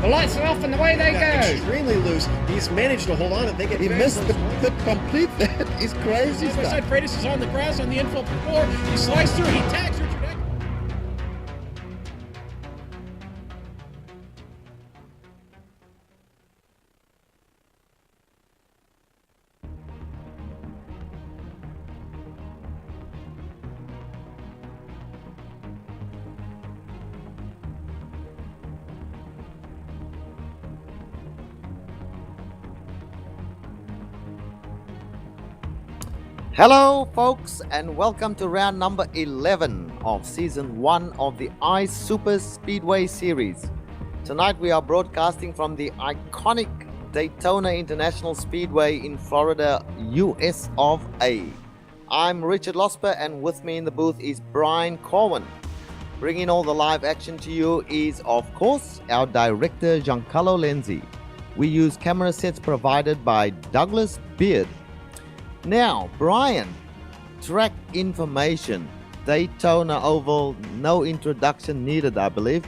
lights are off and away they go. Extremely loose. He's managed to hold on and they get. He missed the complete that. He's crazy As I stuff. said, Freitas is on the grass on the infield floor. He slides through. He tags Richard Eck. Hello folks, and welcome to round number 11 of season 1 of the iSuperSpeedway series. Tonight we are broadcasting from the iconic Daytona International Speedway in Florida, US of A. I'm Richard Losper, and with me in the booth is Brian Corwin. Bringing all the live action to you is, of course, our director Giancarlo Lenzi. We use camera sets provided by Douglas Beard. Now, Brian, track information. Daytona Oval, no introduction needed, I believe.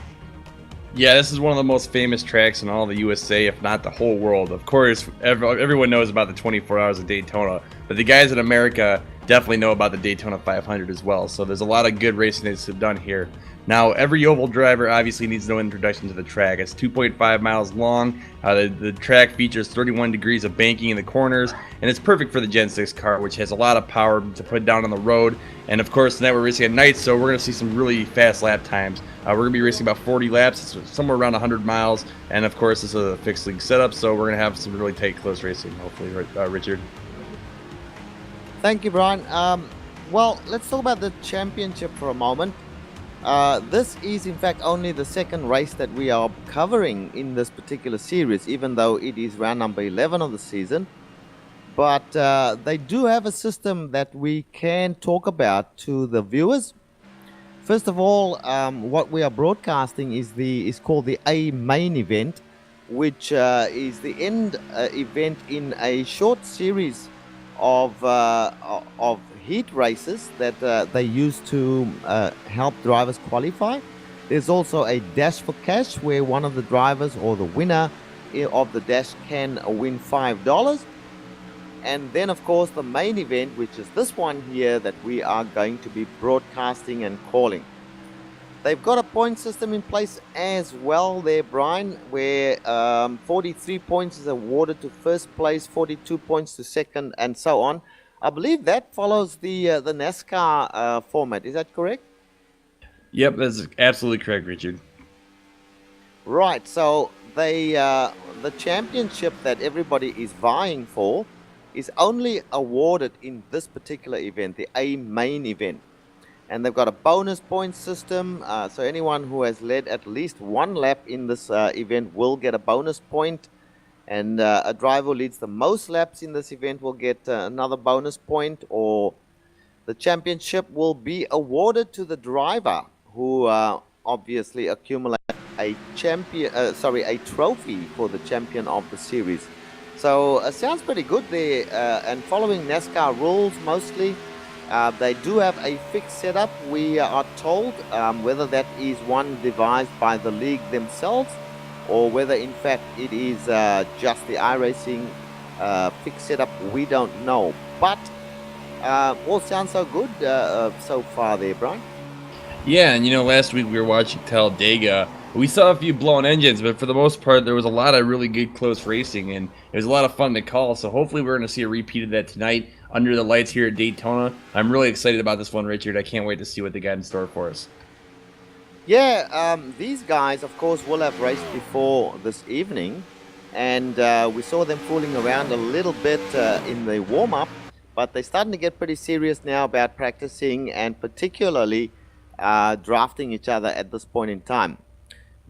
Yeah, this is one of the most famous tracks in all the USA, if not the whole world. Of course, everyone knows about the 24 Hours of Daytona, but the guys in America definitely know about the Daytona 500 as well. So there's a lot of good racing that's done here. Now, every oval driver obviously needs no introduction to the track. It's 2.5 miles long. The track features 31 degrees of banking in the corners, and it's perfect for the Gen 6 car, which has a lot of power to put down on the road. And of course, tonight we're racing at night, so we're going to see some really fast lap times. We're going to be racing about 40 laps, somewhere around 100 miles. And of course, this is a fixed league setup, so we're going to have some really tight, close racing, hopefully, Richard. Thank you, Brian. Well, let's talk about the championship for a moment. This is in fact only the second race that we are covering in this particular series, even though it is round number 11 of the season. But they do have a system that we can talk about to the viewers. First of all, what we are broadcasting is called the A main event, which is the end event in a short series of heat races that they use to help drivers qualify. There's also a dash for cash where one of the drivers or the winner of the dash can win $5. And then of course the main event, which is this one here that we are going to be broadcasting and calling. They've got a point system in place as well there, Brian, where 43 points is awarded to first place, 42 points to second, and so on. I believe that follows the NASCAR format. Is that correct? Yep, that's absolutely correct, Richard. Right. So the championship that everybody is vying for is only awarded in this particular event, the A main event. And they've got a bonus point system. So anyone who has led at least one lap in this event will get a bonus point. And a driver who leads the most laps in this event will get another bonus point, or the championship will be awarded to the driver who obviously accumulate a trophy for the champion of the series. So sounds pretty good there, and following NASCAR rules mostly. They do have a fixed setup, we are told. Whether that is one devised by the league themselves, or whether in fact it is just the iRacing fixed setup, we don't know. But all sounds so good so far there, Brian. Yeah, and last week we were watching Talladega. We saw a few blown engines, but for the most part, there was a lot of really good close racing, and it was a lot of fun to call. So hopefully we're going to see a repeat of that tonight under the lights here at Daytona. I'm really excited about this one, Richard. I can't wait to see what they got in store for us. Yeah, these guys, of course, will have raced before this evening, and we saw them fooling around a little bit in the warm-up, but they're starting to get pretty serious now about practicing and particularly drafting each other at this point in time.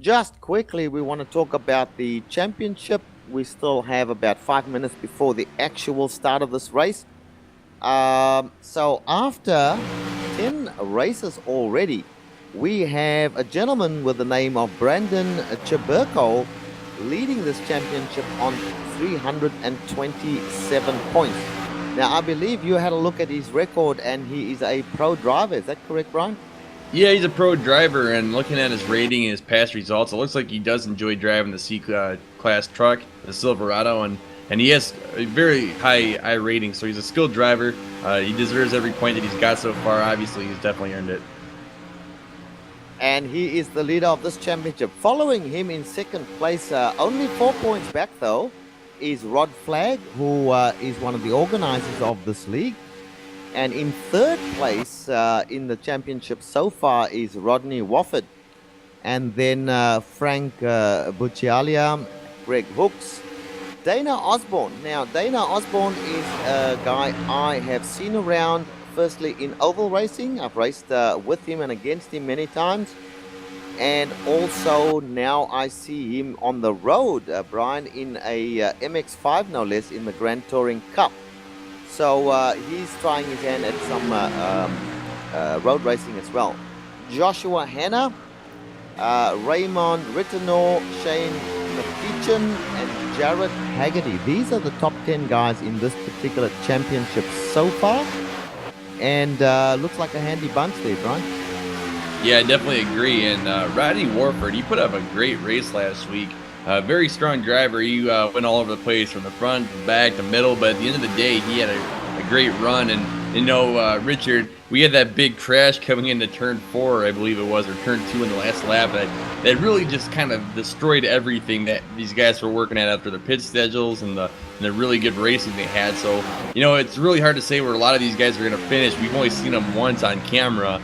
Just quickly, we want to talk about the championship. We still have about 5 minutes before the actual start of this race. So after 10 races already, we have a gentleman with the name of Brandon Cheburko leading this championship on 327 points. Now, I believe you had a look at his record, and he is a pro driver. Is that correct, Brian? Yeah, he's a pro driver, and looking at his rating and his past results, it looks like he does enjoy driving the C-Class truck, the Silverado, and he has a very high rating, so he's a skilled driver. He deserves every point that he's got so far. Obviously, he's definitely earned it. And he is the leader of this championship. Following him in second place, only 4 points back though, is Rod Flagg, who is one of the organizers of this league. And in third place in the championship so far is Rodney Wofford. And then Frank Buccialia, Greg Hooks, Dana Osborne. Now, Dana Osborne is a guy I have seen around, firstly in oval racing. I've raced with him and against him many times. And also now I see him on the road, Brian, in a MX-5 no less, in the Grand Touring Cup. So he's trying his hand at some road racing as well. Joshua Hanna, Raymond Rittenor, Shane McEachin, and Jared Haggerty. These are the top 10 guys in this particular championship so far. And looks like a handy bunch there, Brian. Yeah, I definitely agree. And Rodney Warford, he put up a great race last week. Very strong driver. He went all over the place from the front, the back, the middle. But at the end of the day, he had a great run. And, you know, Richard, we had that big crash coming into turn 4, I believe it was, or turn 2 in the last lap. That really just kind of destroyed everything that these guys were working at after their pit schedules and the really good racing they had. So, you know, it's really hard to say where a lot of these guys are going to finish. We've only seen them once on camera.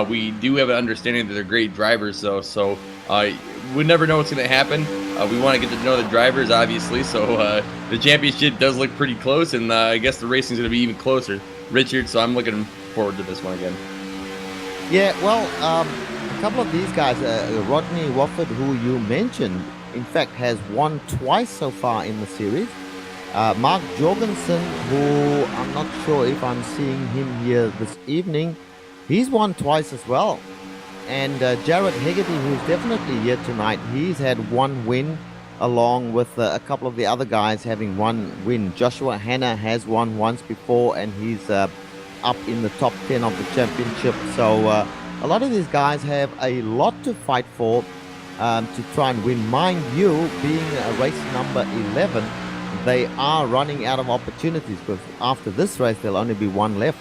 We do have an understanding that they're great drivers, though, so we never know what's going to happen. We want to get to know the drivers, obviously, so the championship does look pretty close, and I guess the racing's going to be even closer, Richard, so I'm looking forward to this one again. Yeah, well, a couple of these guys, Rodney Wofford, who you mentioned, in fact, has won twice so far in the series. Mark Jorgensen, who I'm not sure if I'm seeing him here this evening, he's won twice as well. And Jared Haggerty, who's definitely here tonight, he's had one win along with a couple of the other guys having one win. Joshua Hanna has won once before, and he's up in the top 10 of the championship. So a lot of these guys have a lot to fight for to try and win. Mind you, being race number 11, they are running out of opportunities, because after this race, there'll only be one left.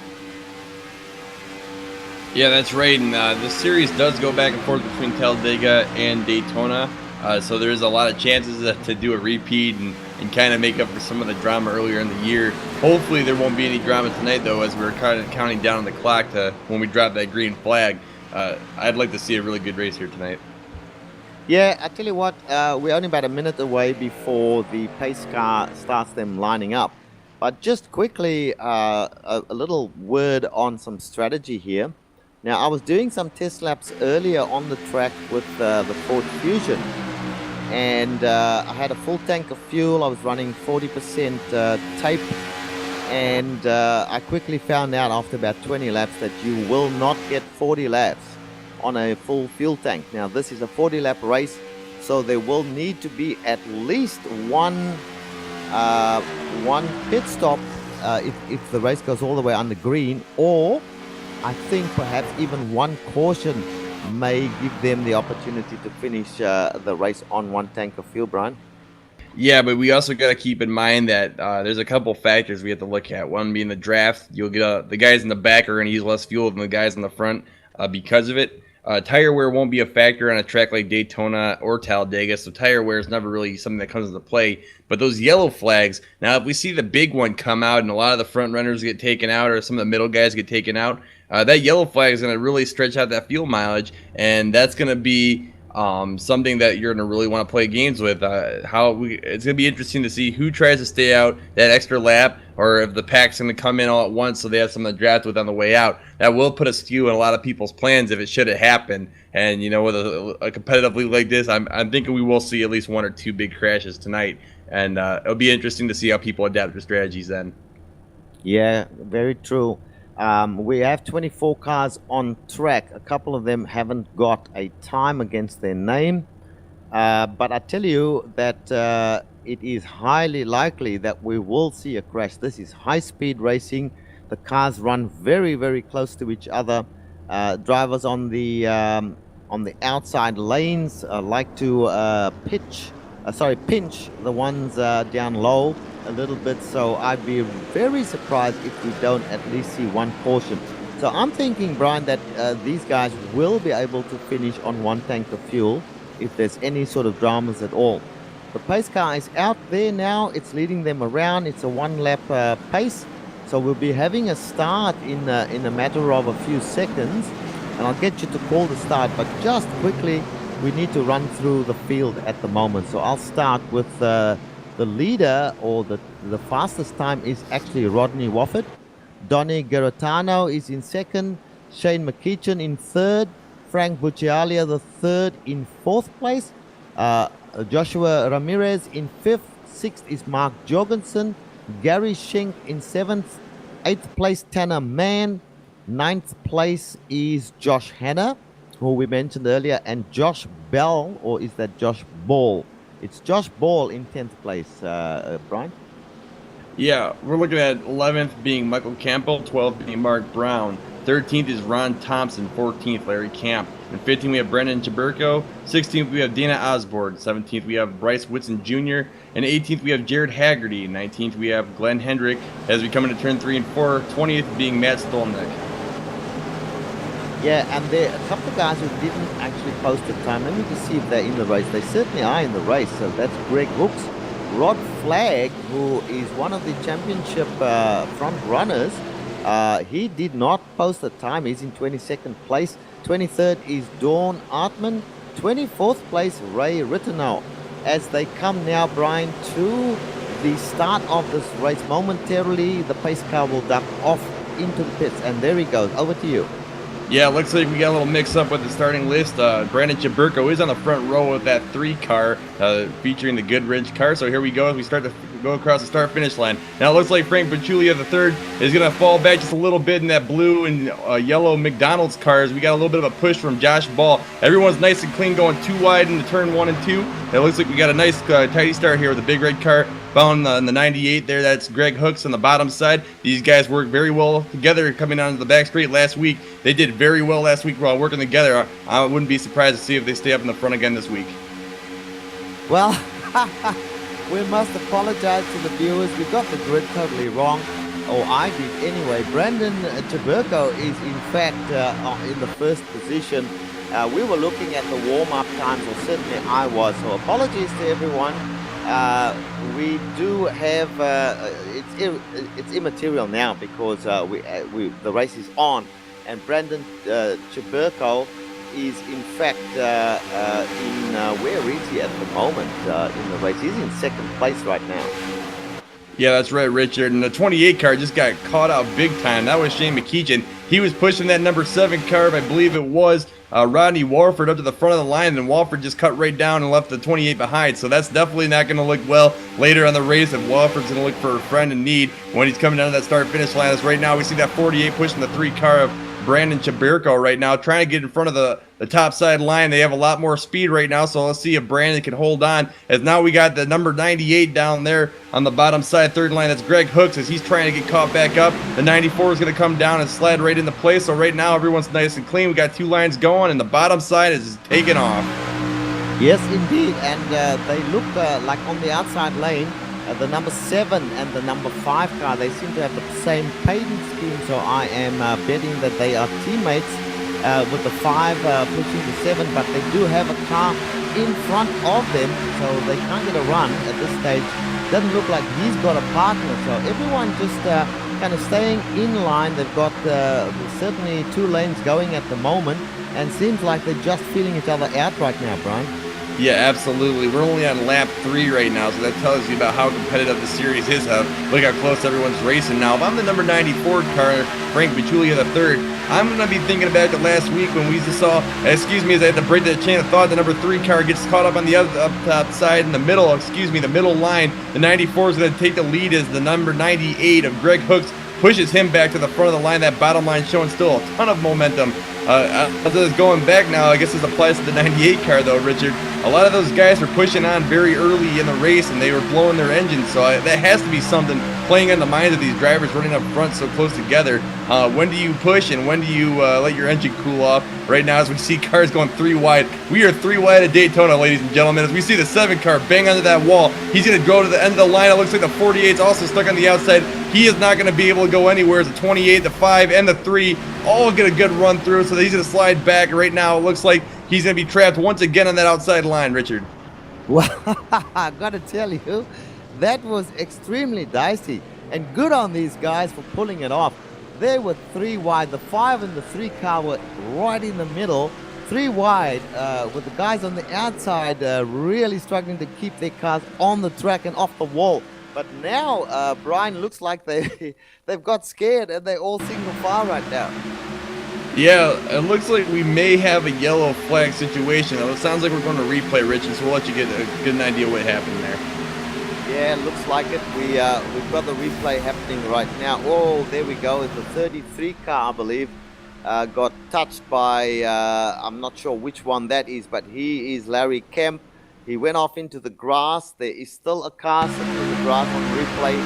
Yeah, that's right, and this series does go back and forth between Talladega and Daytona, so there's a lot of chances to do a repeat and kind of make up for some of the drama earlier in the year. Hopefully there won't be any drama tonight, though, as we're kind of counting down on the clock to when we drop that green flag. I'd like to see a really good race here tonight. Yeah, I tell you what, we're only about a minute away before the pace car starts them lining up. But just quickly, a little word on some strategy here. Now, I was doing some test laps earlier on the track with the Ford Fusion, and I had a full tank of fuel. I was running 40% tape, and I quickly found out after about 20 laps that you will not get 40 laps on a full fuel tank. Now, this is a 40-lap race, so there will need to be at least one pit stop if the race goes all the way under green, or I think perhaps even one caution may give them the opportunity to finish the race on one tank of fuel, Brian. Yeah, but we also got to keep in mind that there's a couple factors we have to look at. One being the draft. You'll get the guys in the back are going to use less fuel than the guys in the front because of it. Tire wear won't be a factor on a track like Daytona or Talladega, so tire wear is never really something that comes into play. But those yellow flags, now if we see the big one come out and a lot of the front runners get taken out or some of the middle guys get taken out, that yellow flag is going to really stretch out that fuel mileage, and that's going to be something that you're going to really want to play games with. It's going to be interesting to see who tries to stay out that extra lap, or if the pack's going to come in all at once so they have something to draft with on the way out. That will put a skew in a lot of people's plans if it should have happened. And, you know, with a competitive league like this, I'm thinking we will see at least one or two big crashes tonight. And it'll be interesting to see how people adapt their strategies then. Yeah, very true. We have 24 cars on track. A couple of them haven't got a time against their name. But I tell you that it is highly likely that we will see a crash. This is high-speed racing. The cars run very, very close to each other. Drivers on the outside lanes like to pinch the ones down low a little bit. So I'd be very surprised if we don't at least see one caution. So I'm thinking, Brian, that these guys will be able to finish on one tank of fuel if there's any sort of dramas at all. The pace car is out there now. It's leading them around. It's a one-lap pace. So we'll be having a start in a matter of a few seconds. And I'll get you to call the start. But just quickly, we need to run through the field at the moment. So I'll start with the leader, or the fastest time is actually Rodney Wofford. Donny Garetano is in second. Shane McKeechan in third. Frank Buccialia the third in fourth place. Joshua Ramirez in fifth. Sixth is Mark Jorgensen. Gary Schenk in seventh. Eighth place Tanner Mann. Ninth place is Josh Hanna, who we mentioned earlier, and Josh Bell, or is that Josh Ball? It's Josh Ball in 10th place, Brian. Yeah, we're looking at 11th being Michael Campbell, 12th being Mark Brown, 13th is Ron Thompson, 14th Larry Camp, and 15th we have Brendan Chaburko, 16th we have Dana Osborne, 17th we have Bryce Whitson Jr., and 18th we have Jared Haggerty, 19th we have Glenn Hendrick as we come into turn 3 and 4, 20th being Matt Stolnick. Yeah, and there are a couple of guys who didn't actually post a time. Let me just see if they're in the race. They certainly are in the race. So that's Greg Hooks. Rod Flagg, who is one of the championship front runners, he did not post a time. He's in 22nd place. 23rd is Dawn Artman. 24th place, Ray Rittenau. As they come now, Brian, to the start of this race, momentarily the pace car will duck off into the pits. And there he goes. Over to you. Yeah, looks like we got a little mix up with the starting list. Brandon Chaburko is on the front row with that 3 car featuring the Goodrich car. So here we go as we start to go across the start-finish line. Now it looks like Frank Pachulia III is going to fall back just a little bit in that blue and yellow McDonald's cars. We got a little bit of a push from Josh Ball. Everyone's nice and clean going 2 wide into turn 1 and 2. It looks like we got a nice tidy start here with the big red car found in the 98 there. That's Greg Hooks on the bottom side. These guys work very well together coming onto the back straight last week. They did very well last week while working together. I wouldn't be surprised to see if they stay up in the front again this week. Well, we must apologize to the viewers. We got the grid totally wrong. Or I did anyway. Brandon Chaburko is in fact in the first position. We were looking at the warm-up times, or certainly I was. So apologies to everyone. We do have it's immaterial now because the race is on, and Brandon Chaburko is in fact in where is he at the moment in the race? He's in second place right now. Yeah, that's right, Richard. And the 28 car just got caught out big time. That was Shane McKeechan. He was pushing that number 7 car, I believe it was Rodney Walford, up to the front of the line, and Walford just cut right down and left the 28 behind. So that's definitely not going to look well later on the race if Walford's going to look for a friend in need when he's coming down to that start-finish line. As right now we see that 48 pushing the 3 car of Brandon Chaburko right now, trying to get in front of the top side line. They have a lot more speed right now, so let's see if Brandon can hold on. As now we got the number 98 down there on the bottom side, third line. That's Greg Hooks as he's trying to get caught back up. The 94 is going to come down and slide right into place. So right now everyone's nice and clean. We got 2 lines going, and the bottom side is taking off. Yes, indeed, and they look like on the outside lane. The number 7 and the number 5 car, they seem to have the same paint scheme, so I am betting that they are teammates with the 5 pushing the 7, but they do have a car in front of them, so they can't get a run at this stage. Doesn't look like he's got a partner, so everyone just kind of staying in line. They've got certainly 2 lanes going at the moment, and seems like they're just feeling each other out right now, Brian. Yeah, absolutely. We're only on lap 3 right now, so that tells you about how competitive the series is. Look how close everyone's racing now. If I'm the number 94 car, Frank Pachulia III, I'm going to be thinking back to last week when we just saw, as I had to break that chain of thought, the number 3 car gets caught up on the up top side in the middle, the middle line. The 94 is going to take the lead as the number 98 of Greg Hooks pushes him back to the front of the line. That bottom line showing still a ton of momentum. As it's going back now, I guess this applies to the 98 car though, Richard. A a lot of those guys were pushing on very early in the race and they were blowing their engines. So that has to be something playing on the minds of these drivers running up front so close together. When do you push and when do you let your engine cool off? Right now, as we see cars going 3 wide, we are 3 wide at Daytona, ladies and gentlemen. As we see the 7 car bang onto that wall, he's going to go to the end of the line. It looks like the 48's also stuck on the outside. He is not going to be able to go anywhere. As the 28, the 5, and the 3 all get a good run through. So he's going to slide back. Right now, it looks like he's going to be trapped once again on that outside line, Richard. Well, I got to tell you, that was extremely dicey. And good on these guys for pulling it off. They were 3 wide. The 5 and the 3 car were right in the middle, 3 wide, with the guys on the outside really struggling to keep their cars on the track and off the wall. But now, Brian, looks like they've got scared and they're all single file right now. Yeah, it looks like we may have a yellow flag situation. It sounds like we're going to replay, Richard, so we'll let you get a good idea what happened there. Yeah, looks like it. We've got the replay happening right now. Oh, there we go. It's the 33 car, I believe, got touched by, I'm not sure which one that is, but he is Larry Kemp. He went off into the grass. There is still a car sitting in the grass on replay.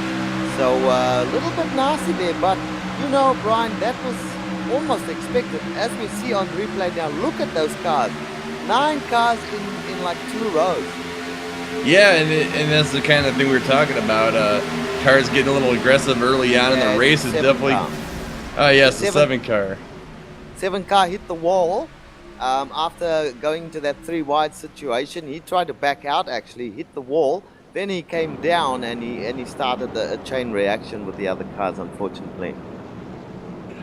So a little bit nasty there, but you know, Brian, that was almost expected. As we see on replay now, look at those cars. 9 cars in like 2 rows. Yeah, and that's the kind of thing we were talking about. Cars getting a little aggressive early on in the race is definitely. Oh yes, the 7 car. 7 car hit the wall after going to that 3 wide situation. He tried to back out, actually hit the wall. Then he came down and he started a chain reaction with the other cars, unfortunately.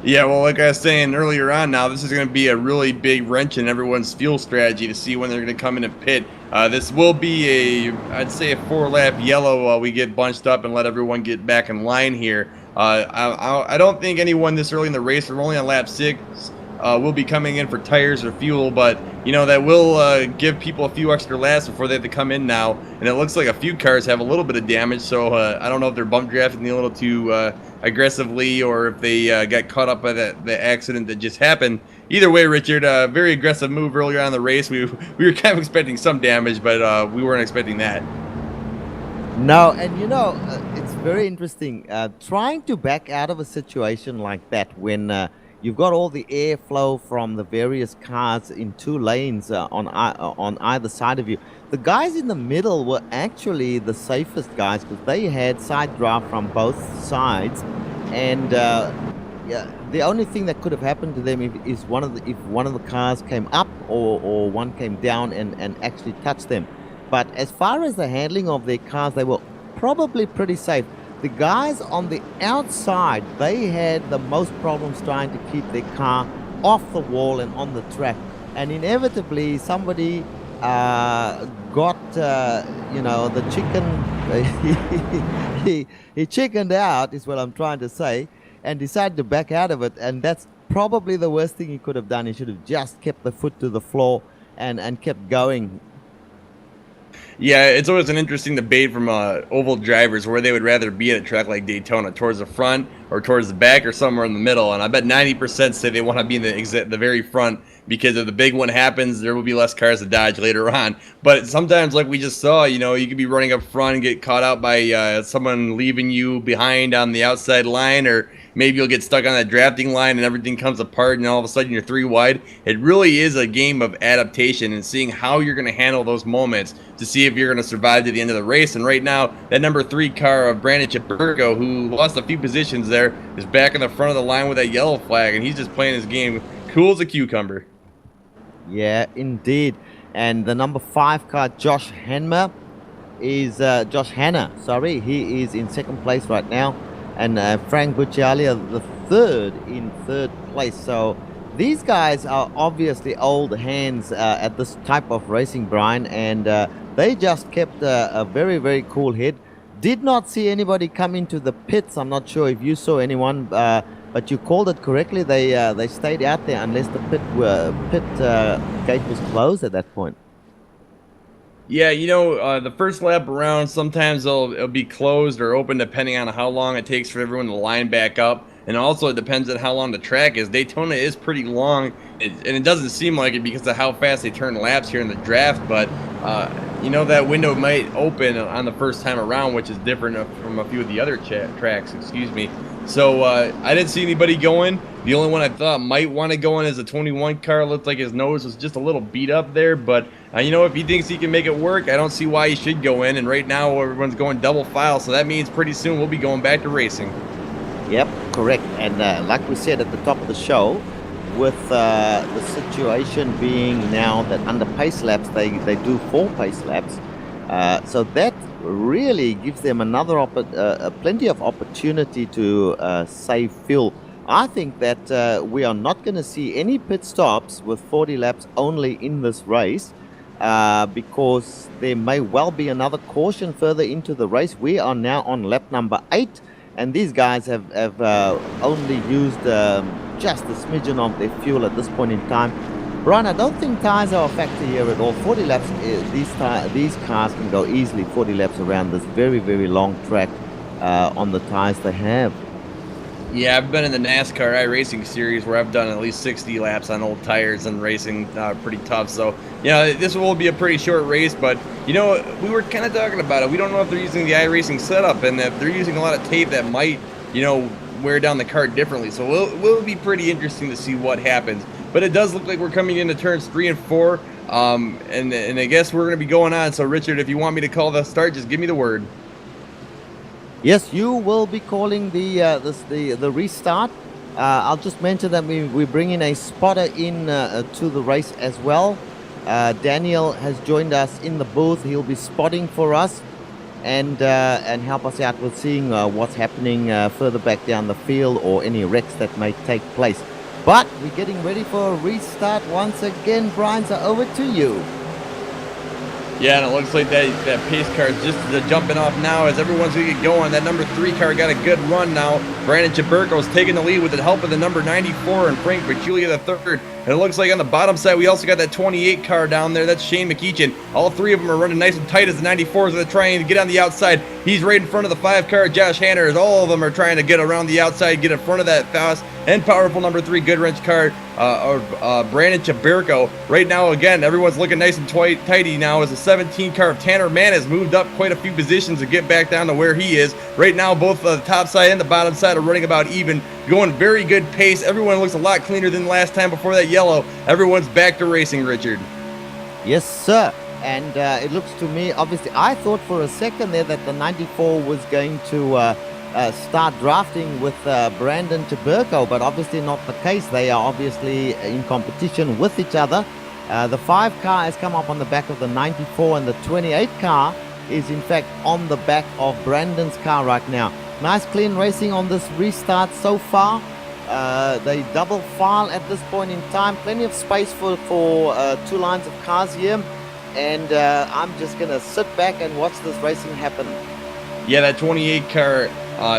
Yeah, well, like I was saying earlier on, now this is going to be a really big wrench in everyone's fuel strategy to see when they're going to come in and pit. This will be I'd say a 4-lap yellow while we get bunched up and let everyone get back in line here. I don't think anyone this early in the race, we're only on lap 6, will be coming in for tires or fuel, but you know that will give people a few extra laps before they have to come in now. And it looks like a few cars have a little bit of damage, so I don't know if they're bump drafting a little too aggressively or if they got caught up by the accident that just happened. Either way, Richard, very aggressive move earlier on in the race. We were kind of expecting some damage, but we weren't expecting that. No, and you know, it's very interesting trying to back out of a situation like that when you've got all the airflow from the various cars in 2 lanes on either side of you. The guys in the middle were actually the safest guys because they had side draft from both sides, and yeah, the only thing that could have happened to them if one of the cars came up or one came down and actually touched them. But as far as the handling of their cars, they were probably pretty safe. The guys on the outside, they had the most problems trying to keep their car off the wall and on the track. And inevitably, somebody got, you know, the chicken, he chickened out, is what I'm trying to say, and decided to back out of it. And that's probably the worst thing he could have done. He should have just kept the foot to the floor and kept going. Yeah, it's always an interesting debate from oval drivers where they would rather be at a track like Daytona, towards the front or towards the back or somewhere in the middle. And I bet 90% say they want to be in the very front because if the big one happens, there will be less cars to dodge later on. But sometimes, like we just saw, you know, you could be running up front and get caught out by someone leaving you behind on the outside line, or maybe you'll get stuck on that drafting line and everything comes apart and all of a sudden you're 3 wide. It really is a game of adaptation and seeing how you're going to handle those moments to see if you're going to survive to the end of the race. And right now, that number 3 car of Brandon Chapurgo, who lost a few positions there, is back in the front of the line with that yellow flag, and he's just playing his game cool as a cucumber. Yeah, indeed. And the number 5 car, Josh Hanna, he is in 2nd place right now. And Frank Buccialia, the 3rd, in 3rd place. So these guys are obviously old hands at this type of racing, Brian, and they just kept a very, very cool head. Did not see anybody come into the pits. I'm not sure if you saw anyone, but you called it correctly. They stayed out there unless the pit gate was closed at that point. Yeah, you know, the first lap around, sometimes it'll be closed or open depending on how long it takes for everyone to line back up. And also it depends on how long the track is. Daytona is pretty long, and it doesn't seem like it because of how fast they turn laps here in the draft, but you know, that window might open on the first time around, which is different from a few of the other tracks, excuse me. So I didn't see anybody going. The only one I thought might want to go in is a 21 car. Looked like his nose was just a little beat up there, but you know, if he thinks he can make it work, I don't see why he should go in. And right now everyone's going double file, so that means pretty soon we'll be going back to racing. Yep, correct. And like we said at the top of the show, with the situation being now that under pace laps, they do 4 pace laps. So that really gives them another plenty of opportunity to save fuel. I think that we are not going to see any pit stops with 40 laps only in this race, because there may well be another caution further into the race. We are now on lap number 8, and these guys have only used just a smidgen of their fuel at this point in time. Brian, I don't think tires are a factor here at all. 40 laps, these cars can go easily 40 laps around this very, very long track on the tires they have. Yeah, I've been in the NASCAR iRacing series where I've done at least 60 laps on old tires and racing pretty tough. So, you know, this will be a pretty short race, but, you know, we were kind of talking about it. We don't know if they're using the iRacing setup, and if they're using a lot of tape that might, you know, wear down the kart differently. So it will be pretty interesting to see what happens. But it does look like we're coming into turns 3 and 4, and I guess we're going to be going on. So, Richard, if you want me to call the start, just give me the word. Yes, you will be calling the restart. I'll just mention that we bring in a spotter in to the race as well. Daniel has joined us in the booth. He'll be spotting for us and help us out with seeing what's happening further back down the field or any wrecks that may take place. But we're getting ready for a restart once again. Brian, so over to you. Yeah, and it looks like that pace car is just jumping off now as everyone's going to get going. That number 3 car got a good run now. Brandon Chaburko's taking the lead with the help of the number 94 and Frank Pachulia the third. And it looks like on the bottom side, we also got that 28 car down there. That's Shane McEachin. All 3 of them are running nice and tight as the 94s are trying to get on the outside. He's right in front of the 5 car, Josh Hanner, as all of them are trying to get around the outside, get in front of that fast and powerful number 3 Goodwrench car, Brandon Chaburko. Right now, again, everyone's looking nice and tighty now as the 17 car of Tanner Mann has moved up quite a few positions to get back down to where he is. Right now, both the top side and the bottom side are running about even, going very good pace. Everyone looks a lot cleaner than last time before that yellow. Everyone's back to racing, Richard. Yes, sir. And it looks to me, obviously, I thought for a second there that the 94 was going to start drafting with Brandon Chaburko, but obviously not the case. They are obviously in competition with each other. The 5 car has come up on the back of the 94, and the 28 car is in fact on the back of Brandon's car right now. Nice clean racing on this restart so far. They double file at this point in time. Plenty of space for 2 lines of cars here. And I'm just going to sit back and watch this racing happen. Yeah, that 28 car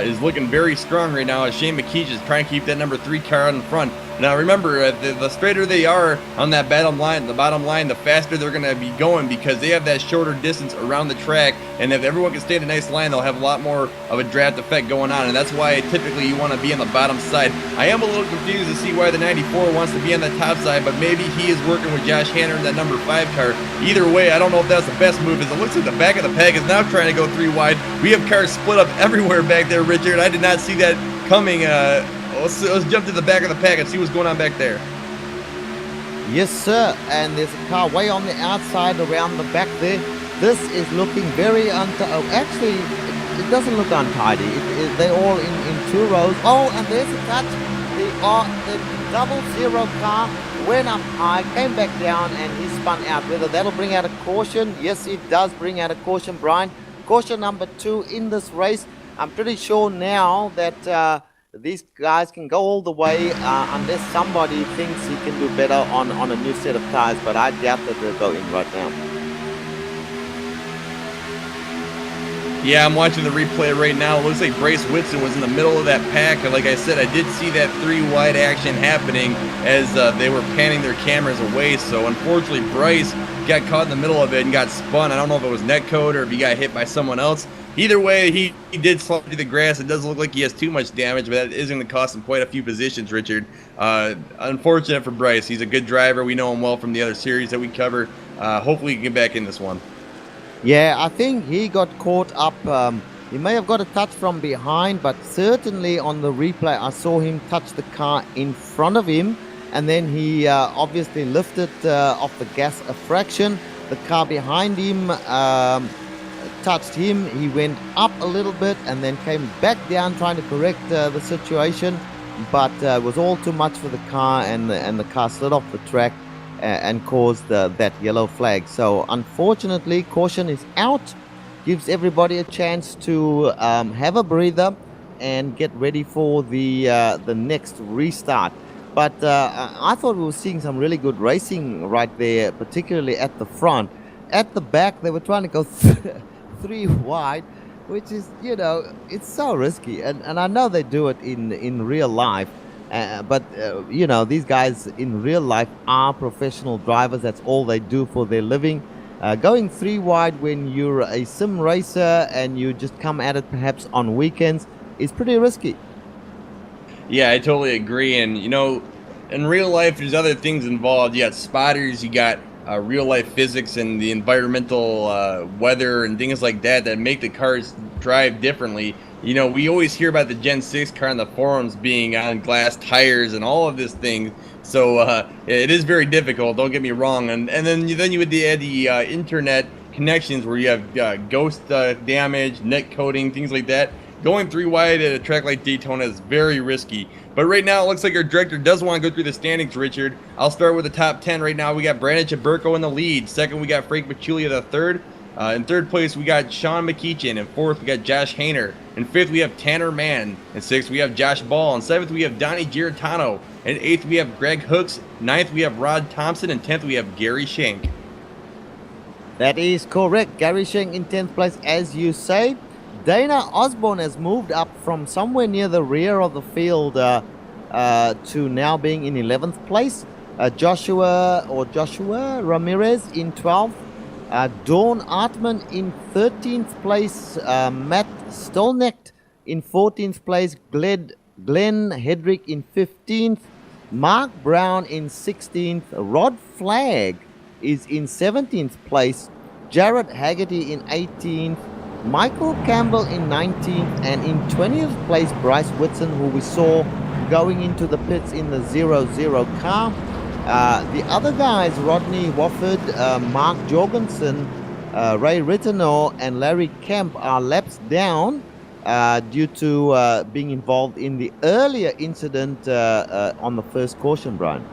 is looking very strong right now as Shane McKeach is trying to keep that number 3 car out in front. Now remember, the straighter they are on that bottom line, the faster they're going to be going because they have that shorter distance around the track. And if everyone can stay in a nice line, they'll have a lot more of a draft effect going on. And that's why typically you want to be on the bottom side. I am a little confused to see why the 94 wants to be on the top side, but maybe he is working with Josh Hanner in that number 5 car. Either way, I don't know if that's the best move. As it looks like the back of the pack is now trying to go 3 wide. We have cars split up everywhere back there, Richard. I did not see that coming. Let's jump to the back of the pack and see what's going on back there. Yes, sir. And there's a car way on the outside around the back there. This is looking very actually, it doesn't look untidy. They're all in 2 rows. Oh, and there's a touch. The 00 car went up high, came back down, and he spun out. Whether that'll bring out a caution? Yes, it does bring out a caution, Brian. Caution number 2 in this race. I'm pretty sure now that these guys can go all the way unless somebody thinks he can do better on a new set of tires, but I doubt that they'll go in right now. Yeah, I'm watching the replay right now. It looks like Bryce Whitson was in the middle of that pack. And like I said, I did see that 3 wide action happening as they were panning their cameras away. So unfortunately, Bryce got caught in the middle of it and got spun. I don't know if it was netcode or if he got hit by someone else. Either way, he did slide through the grass. It doesn't look like he has too much damage, but that is going to cost him quite a few positions, Richard. Unfortunate for Bryce. He's a good driver. We know him well from the other series that we cover. hopefully he can get back in this one. Yeah, I think he got caught up. He may have got a touch from behind, but certainly on the replay, I saw him touch the car in front of him, and then he obviously lifted off the gas a fraction. The car behind him touched him. He went up a little bit and then came back down trying to correct the situation, but it was all too much for the car, and the car slid off the track and caused that yellow flag. So unfortunately, caution is out. Gives everybody a chance to have a breather and get ready for the next restart. But I thought we were seeing some really good racing right there, particularly at the front. At the back, they were trying to go 3 wide, which is, it's so risky. And I know they do it in real life. But these guys in real life are professional drivers. That's all they do for their living. Going 3 wide when you're a sim racer and you just come at it perhaps on weekends is pretty risky. Yeah, I totally agree. And, in real life, there's other things involved. You got spotters, you got real life physics and the environmental weather and things like that make the cars drive differently. We always hear about the Gen 6 car on the forums being on glass tires and all of this thing. So it is very difficult, don't get me wrong. And then you would add the internet connections where you have ghost damage, net coding, things like that. Going 3 wide at a track like Daytona is very risky. But right now, it looks like our director does want to go through the standings, Richard. I'll start with the top 10 right now. We got Brandon Chaburko in the lead. Second, we got Frank Machulia the third. In third place, we got Sean McEachin. In fourth, we got Josh Hayner. In fifth, we have Tanner Mann. In sixth, we have Josh Ball. In seventh, we have Donnie Giratano. In eighth, we have Greg Hooks. Ninth, we have Rod Thompson. And 10th, we have Gary Schenk. That is correct. Gary Schenk in 10th place, as you say. Dana Osborne has moved up from somewhere near the rear of the field to now being in 11th place. Joshua Ramirez in 12th. Dawn Artman in 13th place. Matt Stolnecht in 14th place. Glenn Hedrick in 15th. Mark Brown in 16th. Rod Flagg is in 17th place. Jared Haggerty in 18th. Michael Campbell in 19th, and in 20th place Bryce Whitson, who we saw going into the pits in the 0-0 car. The other guys, Rodney Wofford, Mark Jorgensen, Ray Rittenau, and Larry Kemp are laps down due to being involved in the earlier incident on the first caution, Brian.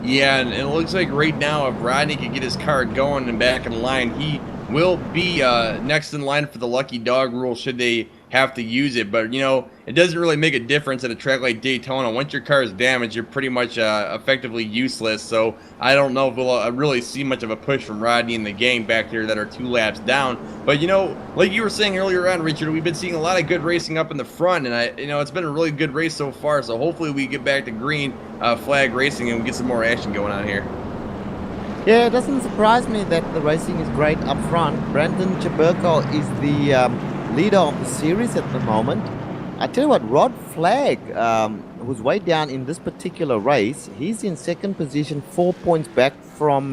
Yeah, and it looks like right now if Rodney can get his car going and back in line, he will be next in line for the lucky dog rule should they have to use it. But it doesn't really make a difference at a track like Daytona. Once your car is damaged, you're pretty much effectively useless. So I don't know if we'll really see much of a push from Rodney and the gang back there that are 2 laps down. But like you were saying earlier on, Richard, we've been seeing a lot of good racing up in the front, and it's been a really good race so far. So hopefully we get back to green flag racing and we get some more action going on here. Yeah, it doesn't surprise me that the racing is great up front. Brandon Chaburko is the leader of the series at the moment. I tell you what, Rod Flagg, who's way down in this particular race, he's in second position, 4 points back from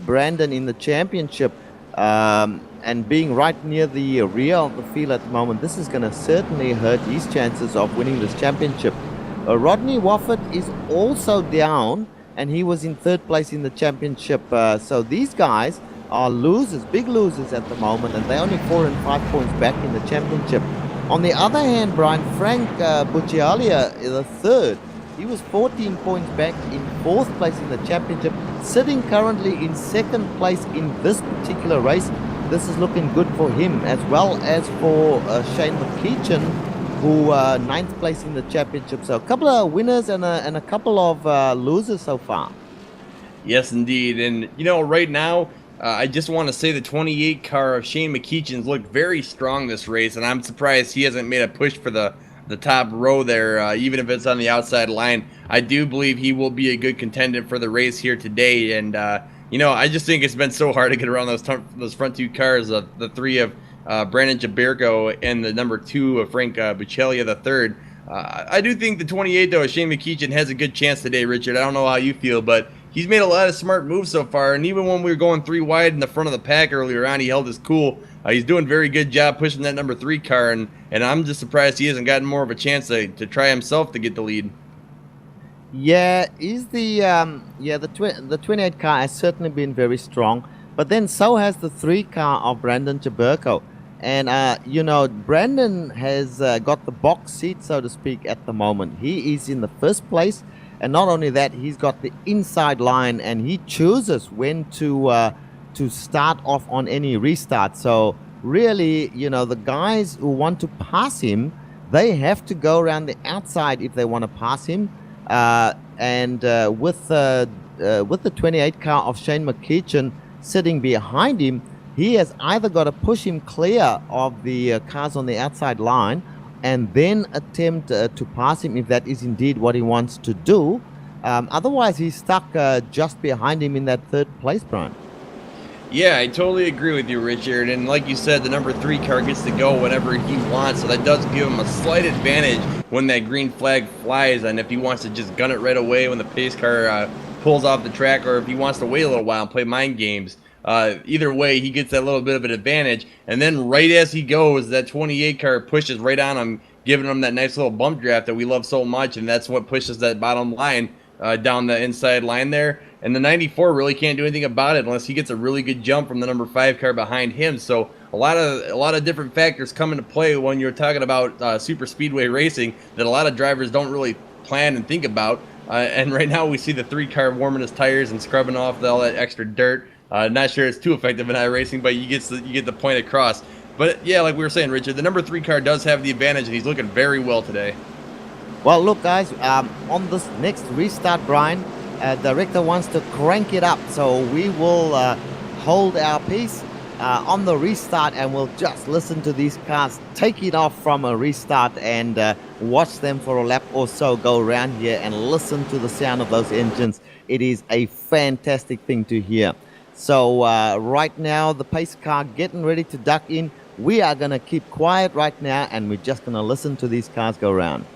Brandon in the championship, and being right near the rear of the field at the moment. This is going to certainly hurt his chances of winning this championship. Rodney Wofford is also down, and he was in third place in the championship. So these guys are losers, big losers at the moment, and they're only 4 and 5 points back in the championship. On the other hand, Brian, Frank Buccialia is the third. He was 14 points back in fourth place in the championship, sitting currently in second place in this particular race. This is looking good for him, as well as for Shane McEachin, who ninth place in the championship. So a couple of winners and a couple of losers so far. Yes, indeed. And right now, I just want to say the 28 car of Shane McEachin's looked very strong this race, and I'm surprised he hasn't made a push for the top row there, even if it's on the outside line. I do believe he will be a good contender for the race here today, and I just think it's been so hard to get around those front 2 cars, the 3 of Brandon Chaburko and the number 2 of Frank Buccialia the third. I do think the 28 though, Shane McEachin has a good chance today, Richard. I don't know how you feel, but he's made a lot of smart moves so far. And even when we were going 3 wide in the front of the pack earlier on, he held his cool. He's doing a very good job pushing that number 3 car, and I'm just surprised he hasn't gotten more of a chance to try himself to get the lead. Yeah, the 28 car has certainly been very strong, but then so has the 3 car of Brandon Chaburko. And Brandon has got the box seat, so to speak, at the moment. He is in the first place, and not only that, he's got the inside line, and he chooses when to start off on any restart. So really, the guys who want to pass him, they have to go around the outside if they want to pass him. With the 28 car of Shane McKeechan sitting behind him, he has either got to push him clear of the cars on the outside line and then attempt to pass him if that is indeed what he wants to do. Otherwise, he's stuck just behind him in that 3rd place, Brian. Yeah, I totally agree with you, Richard. And like you said, the number 3 car gets to go whenever he wants, so that does give him a slight advantage when that green flag flies, and if he wants to just gun it right away when the pace car pulls off the track, or if he wants to wait a little while and play mind games. Either way, he gets that little bit of an advantage, and then right as he goes, that 28 car pushes right on him, giving him that nice little bump draft that we love so much, and that's what pushes that bottom line down the inside line there. And the 94 really can't do anything about it unless he gets a really good jump from the number 5 car behind him. So a lot of different factors come into play when you're talking about super speedway racing that a lot of drivers don't really plan and think about. And right now we see the 3 car warming his tires and scrubbing off all that extra dirt. Not sure it's too effective in iRacing, but you get the point across. But yeah, like we were saying, Richard, the number 3 car does have the advantage, and he's looking very well today. Well, look, guys, on this next restart, Brian, director wants to crank it up, so we will hold our peace on the restart, and we'll just listen to these cars take it off from a restart and watch them for a lap or so go around here and listen to the sound of those engines. It is a fantastic thing to hear. So right now, the pace car getting ready to duck in. We are going to keep quiet right now, and we're just going to listen to these cars go around.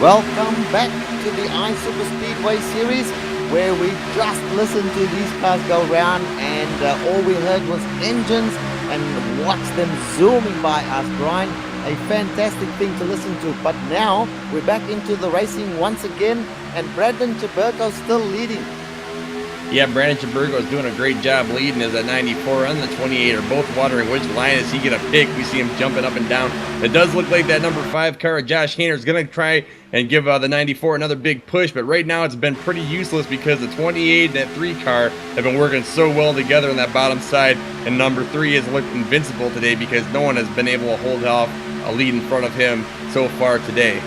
Welcome back to the iSuperSpeedway series, where we just listened to these cars go around, and all we heard was engines and watched them zooming by us, Brian. A fantastic thing to listen to. But now we're back into the racing once again, and Brandon Chaburko still leading. Yeah, Brandon Chaburko is doing a great job leading as that 94 and the 28 are both wondering which line is he going to pick. We see him jumping up and down. It does look like that number 5 car, Josh Hayner, is going to try and give the 94 another big push, but right now it's been pretty useless because the 28 and that 3 car have been working so well together on that bottom side, and number 3 has looked invincible today because no one has been able to hold off a lead in front of him so far today.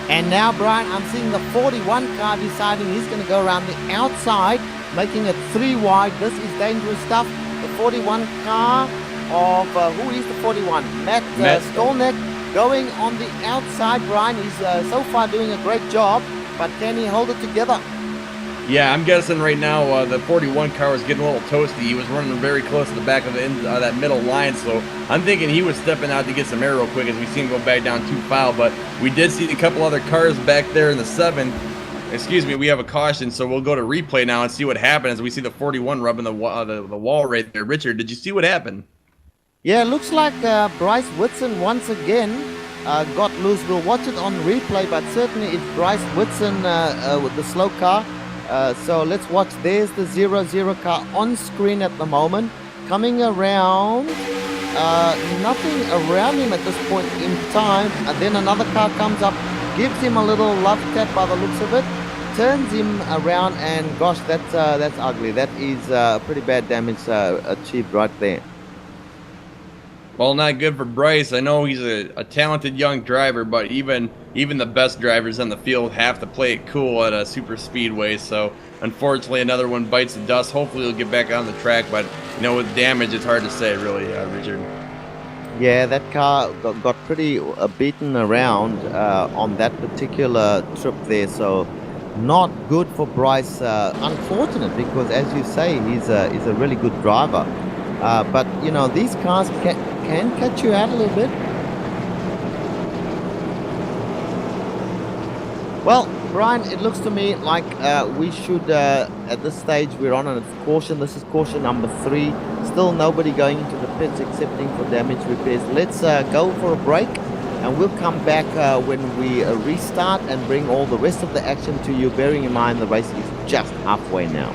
And now, Brian, I'm seeing the 41 car deciding he's going to go around the outside, making it 3 wide. This is dangerous stuff. The 41 car of, who is the 41? Matt Stolnick going on the outside, Brian. He's so far doing a great job, but can he hold it together? Yeah, I'm guessing right now the 41 car was getting a little toasty. He was running very close to the back of the end, that middle line, so I'm thinking he was stepping out to get some air real quick as we see him go back down 2 foul. But we did see a couple other cars back there in the 7. Excuse me, we have a caution, so we'll go to replay now and see what happened as we see the 41 rubbing the wall right there. Richard, did you see what happened? Yeah, it looks like Bryce Whitson once again got loose. We'll watch it on replay, but certainly it's Bryce Whitson with the slow car. So let's watch. There's the 0-0 car on screen at the moment. Coming around. Nothing around him at this point in time. And then another car comes up, gives him a little love tap by the looks of it. Turns him around, and gosh, that's ugly. That is pretty bad damage achieved right there. Well, not good for Bryce. I know he's a talented young driver, but even the best drivers on the field have to play it cool at a super speedway. So unfortunately, another one bites the dust. Hopefully, he'll get back on the track. But with damage, it's hard to say, really, Richard. Yeah, that car got pretty beaten around on that particular trip there. So not good for Bryce. Unfortunate, because as you say, he's a really good driver. But these cars can catch you out a little bit. Well, Brian, it looks to me like we should, at this stage, we're on a caution. This is caution number 3. Still nobody going into the pits excepting for damage repairs. Let's go for a break, and we'll come back when we restart and bring all the rest of the action to you, bearing in mind the race is just halfway now.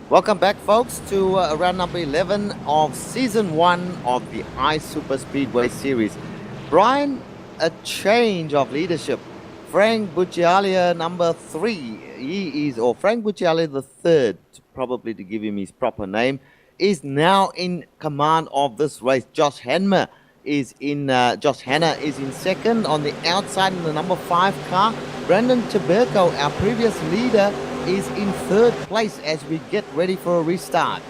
Welcome back, folks, to round number 11 of season 1 of the iSuperSpeedway series. Brian, a change of leadership. Frank Buccialia, number 3. He is, or Frank Buccialia the third, probably to give him his proper name, is now in command of this race. Josh Hanna is in second. On the outside in the number 5 car, Brandon Cheberko, our previous leader, is in third place as we get ready for a restart.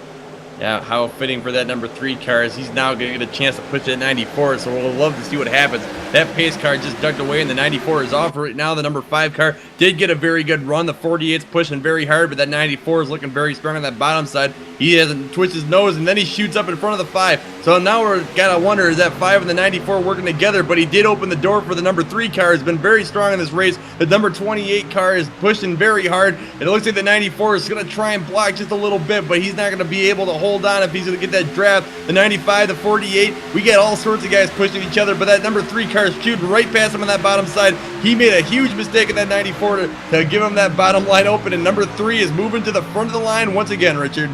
Yeah, how fitting for that number 3 car, as he's now going to get a chance to push that 94, so we'll love to see what happens. That pace car just ducked away, and the 94 is off right now. The number 5 car did get a very good run. The 48's pushing very hard, but that 94 is looking very strong on that bottom side. He hasn't twitched his nose, and then he shoots up in front of the 5. So now we're gotta wonder, is that 5 and the 94 working together? But he did open the door for the number 3 car. Has been very strong in this race. The number 28 car is pushing very hard. It looks like the 94 is gonna try and block just a little bit, but he's not gonna be able to hold on if he's gonna get that draft. The 95, the 48, we got all sorts of guys pushing each other, but that number 3 car is shooting right past him on that bottom side. He made a huge mistake in that 94 to give him that bottom line open, and number 3 is moving to the front of the line once again, Richard.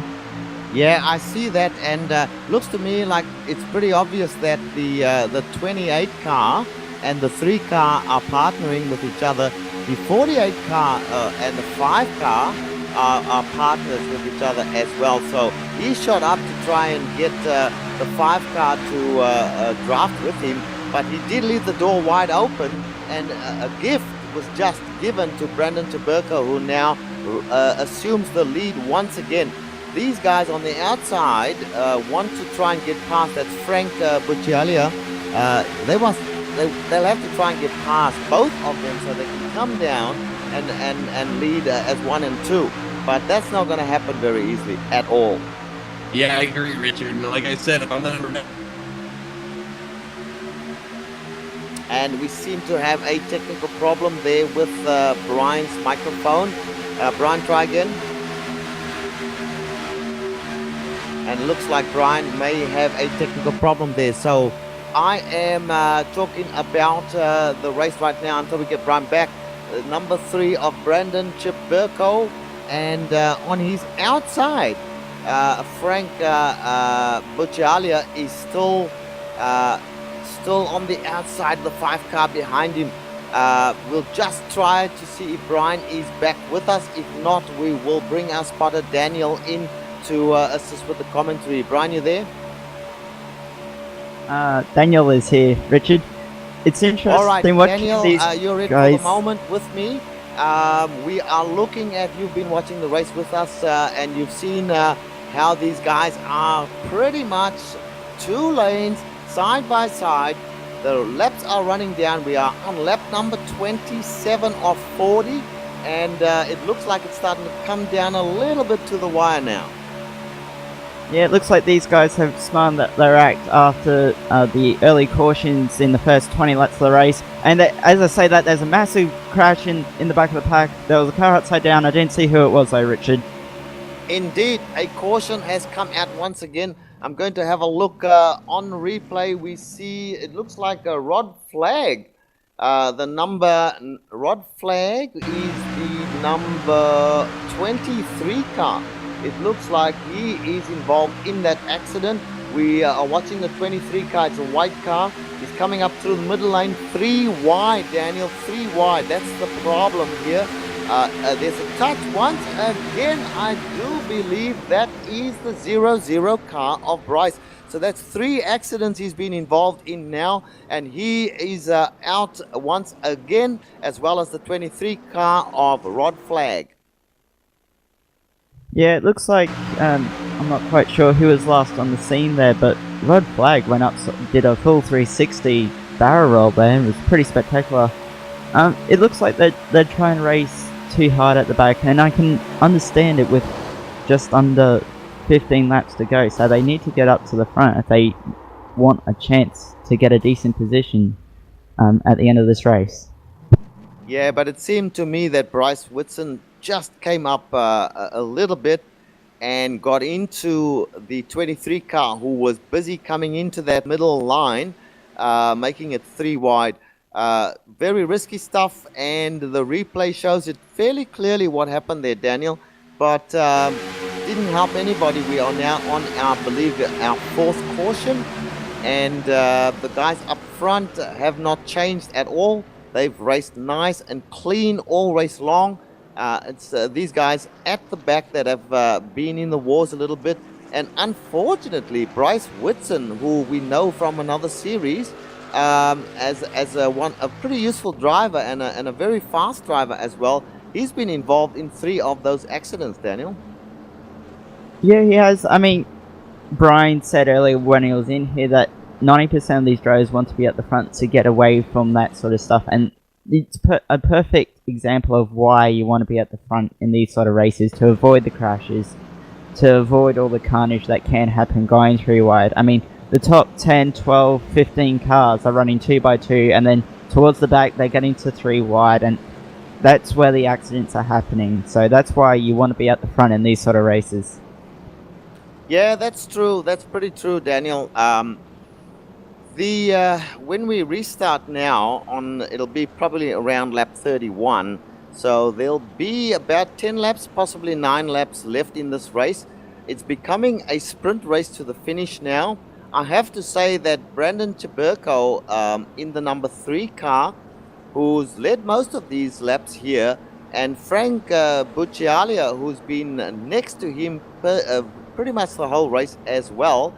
Yeah, I see that, and looks to me like it's pretty obvious that the 28 car and the 3 car are partnering with each other. The 48 car and the 5 car are partners with each other as well. So he shot up to try and get the 5 car to draft with him, but he did leave the door wide open, and a gift was just given to Brandon Cheberko, who now assumes the lead once again. These guys on the outside want to try and get past. That's Frank Buccialia. They'll have to try and get past both of them so they can come down and lead as 1 and 2. But that's not going to happen very easily at all. Yeah, I agree, Richard. And like I said, if I'm the number... And we seem to have a technical problem there with Brian's microphone. Brian, try again. And it looks like Brian may have a technical problem there. So I am talking about the race right now until we get Brian back. Number 3 of Brandon Cheberko, and on his outside, Frank Buccialia is still on the outside, the 5 car behind him. We'll just try to see if Brian is back with us. If not, we will bring our spotter Daniel in to assist with the commentary. Brian, you there? Daniel is here, Richard. It's interesting. All right, watching Daniel, these you're in guys. for the moment with me. We are looking at, you've been watching the race with us, and you've seen how these guys are pretty much 2 lanes side by side. The laps are running down. We are on lap number 27 of 40, and it looks like it's starting to come down a little bit to the wire now. Yeah, it looks like these guys have spun their act after the early cautions in the first 20 laps of the race. And as I say that, there's a massive crash in the back of the pack. There was a car upside down. I didn't see who it was though, Richard. Indeed, a caution has come out once again. I'm going to have a look on replay. We see it looks like a Rod Flag. The number Rod Flag is the number 23 car. It looks like he is involved in that accident. We are watching the 23 car. It's a white car. He's coming up through the middle lane. 3 wide, Daniel. 3 wide. That's the problem here. There's a touch once again. I do believe that is the 00 car of Bryce. So that's 3 accidents he's been involved in now, and he is out once again, as well as the 23 car of Rod Flag. Yeah, it looks like, I'm not quite sure who was last on the scene there, but Rod Flag went up, did a full 360 barrel roll there. It was pretty spectacular. It looks like they're trying to race too hard at the back, and I can understand it with just under 15 laps to go, so they need to get up to the front if they want a chance to get a decent position at the end of this race. Yeah, but it seemed to me that Bryce Whitson just came up a little bit and got into the 23 car, who was busy coming into that middle line, making it 3 wide. Very risky stuff, and the replay shows it fairly clearly what happened there, Daniel. But didn't help anybody. We are now on our, I believe, our fourth caution, and the guys up front have not changed at all. They've raced nice and clean all race long. It's these guys at the back that have been in the wars a little bit. And unfortunately, Bryce Whitson, who we know from another series, as a pretty useful driver and a very fast driver as well, he's been involved in 3 of those accidents, Daniel. Yeah, he has. I mean, Brian said earlier when he was in here that 90% of these drivers want to be at the front to get away from that sort of stuff, and it's a perfect example of why you want to be at the front in these sort of races, to avoid the crashes, to avoid all the carnage that can happen going 3 wide. I mean, the top 10, 12, 15 cars are running 2x2, and then towards the back they're getting to 3 wide, and that's where the accidents are happening. So that's why you want to be at the front in these sort of races. Yeah, that's true. That's pretty true, Daniel. When we restart now, it'll be probably around lap 31. So there'll be about 10 laps, possibly 9 laps left in this race. It's becoming a sprint race to the finish now. I have to say that Brandon Chaburko in the number 3 car, who's led most of these laps here, and Frank Buccialia, who's been next to him pretty much the whole race as well,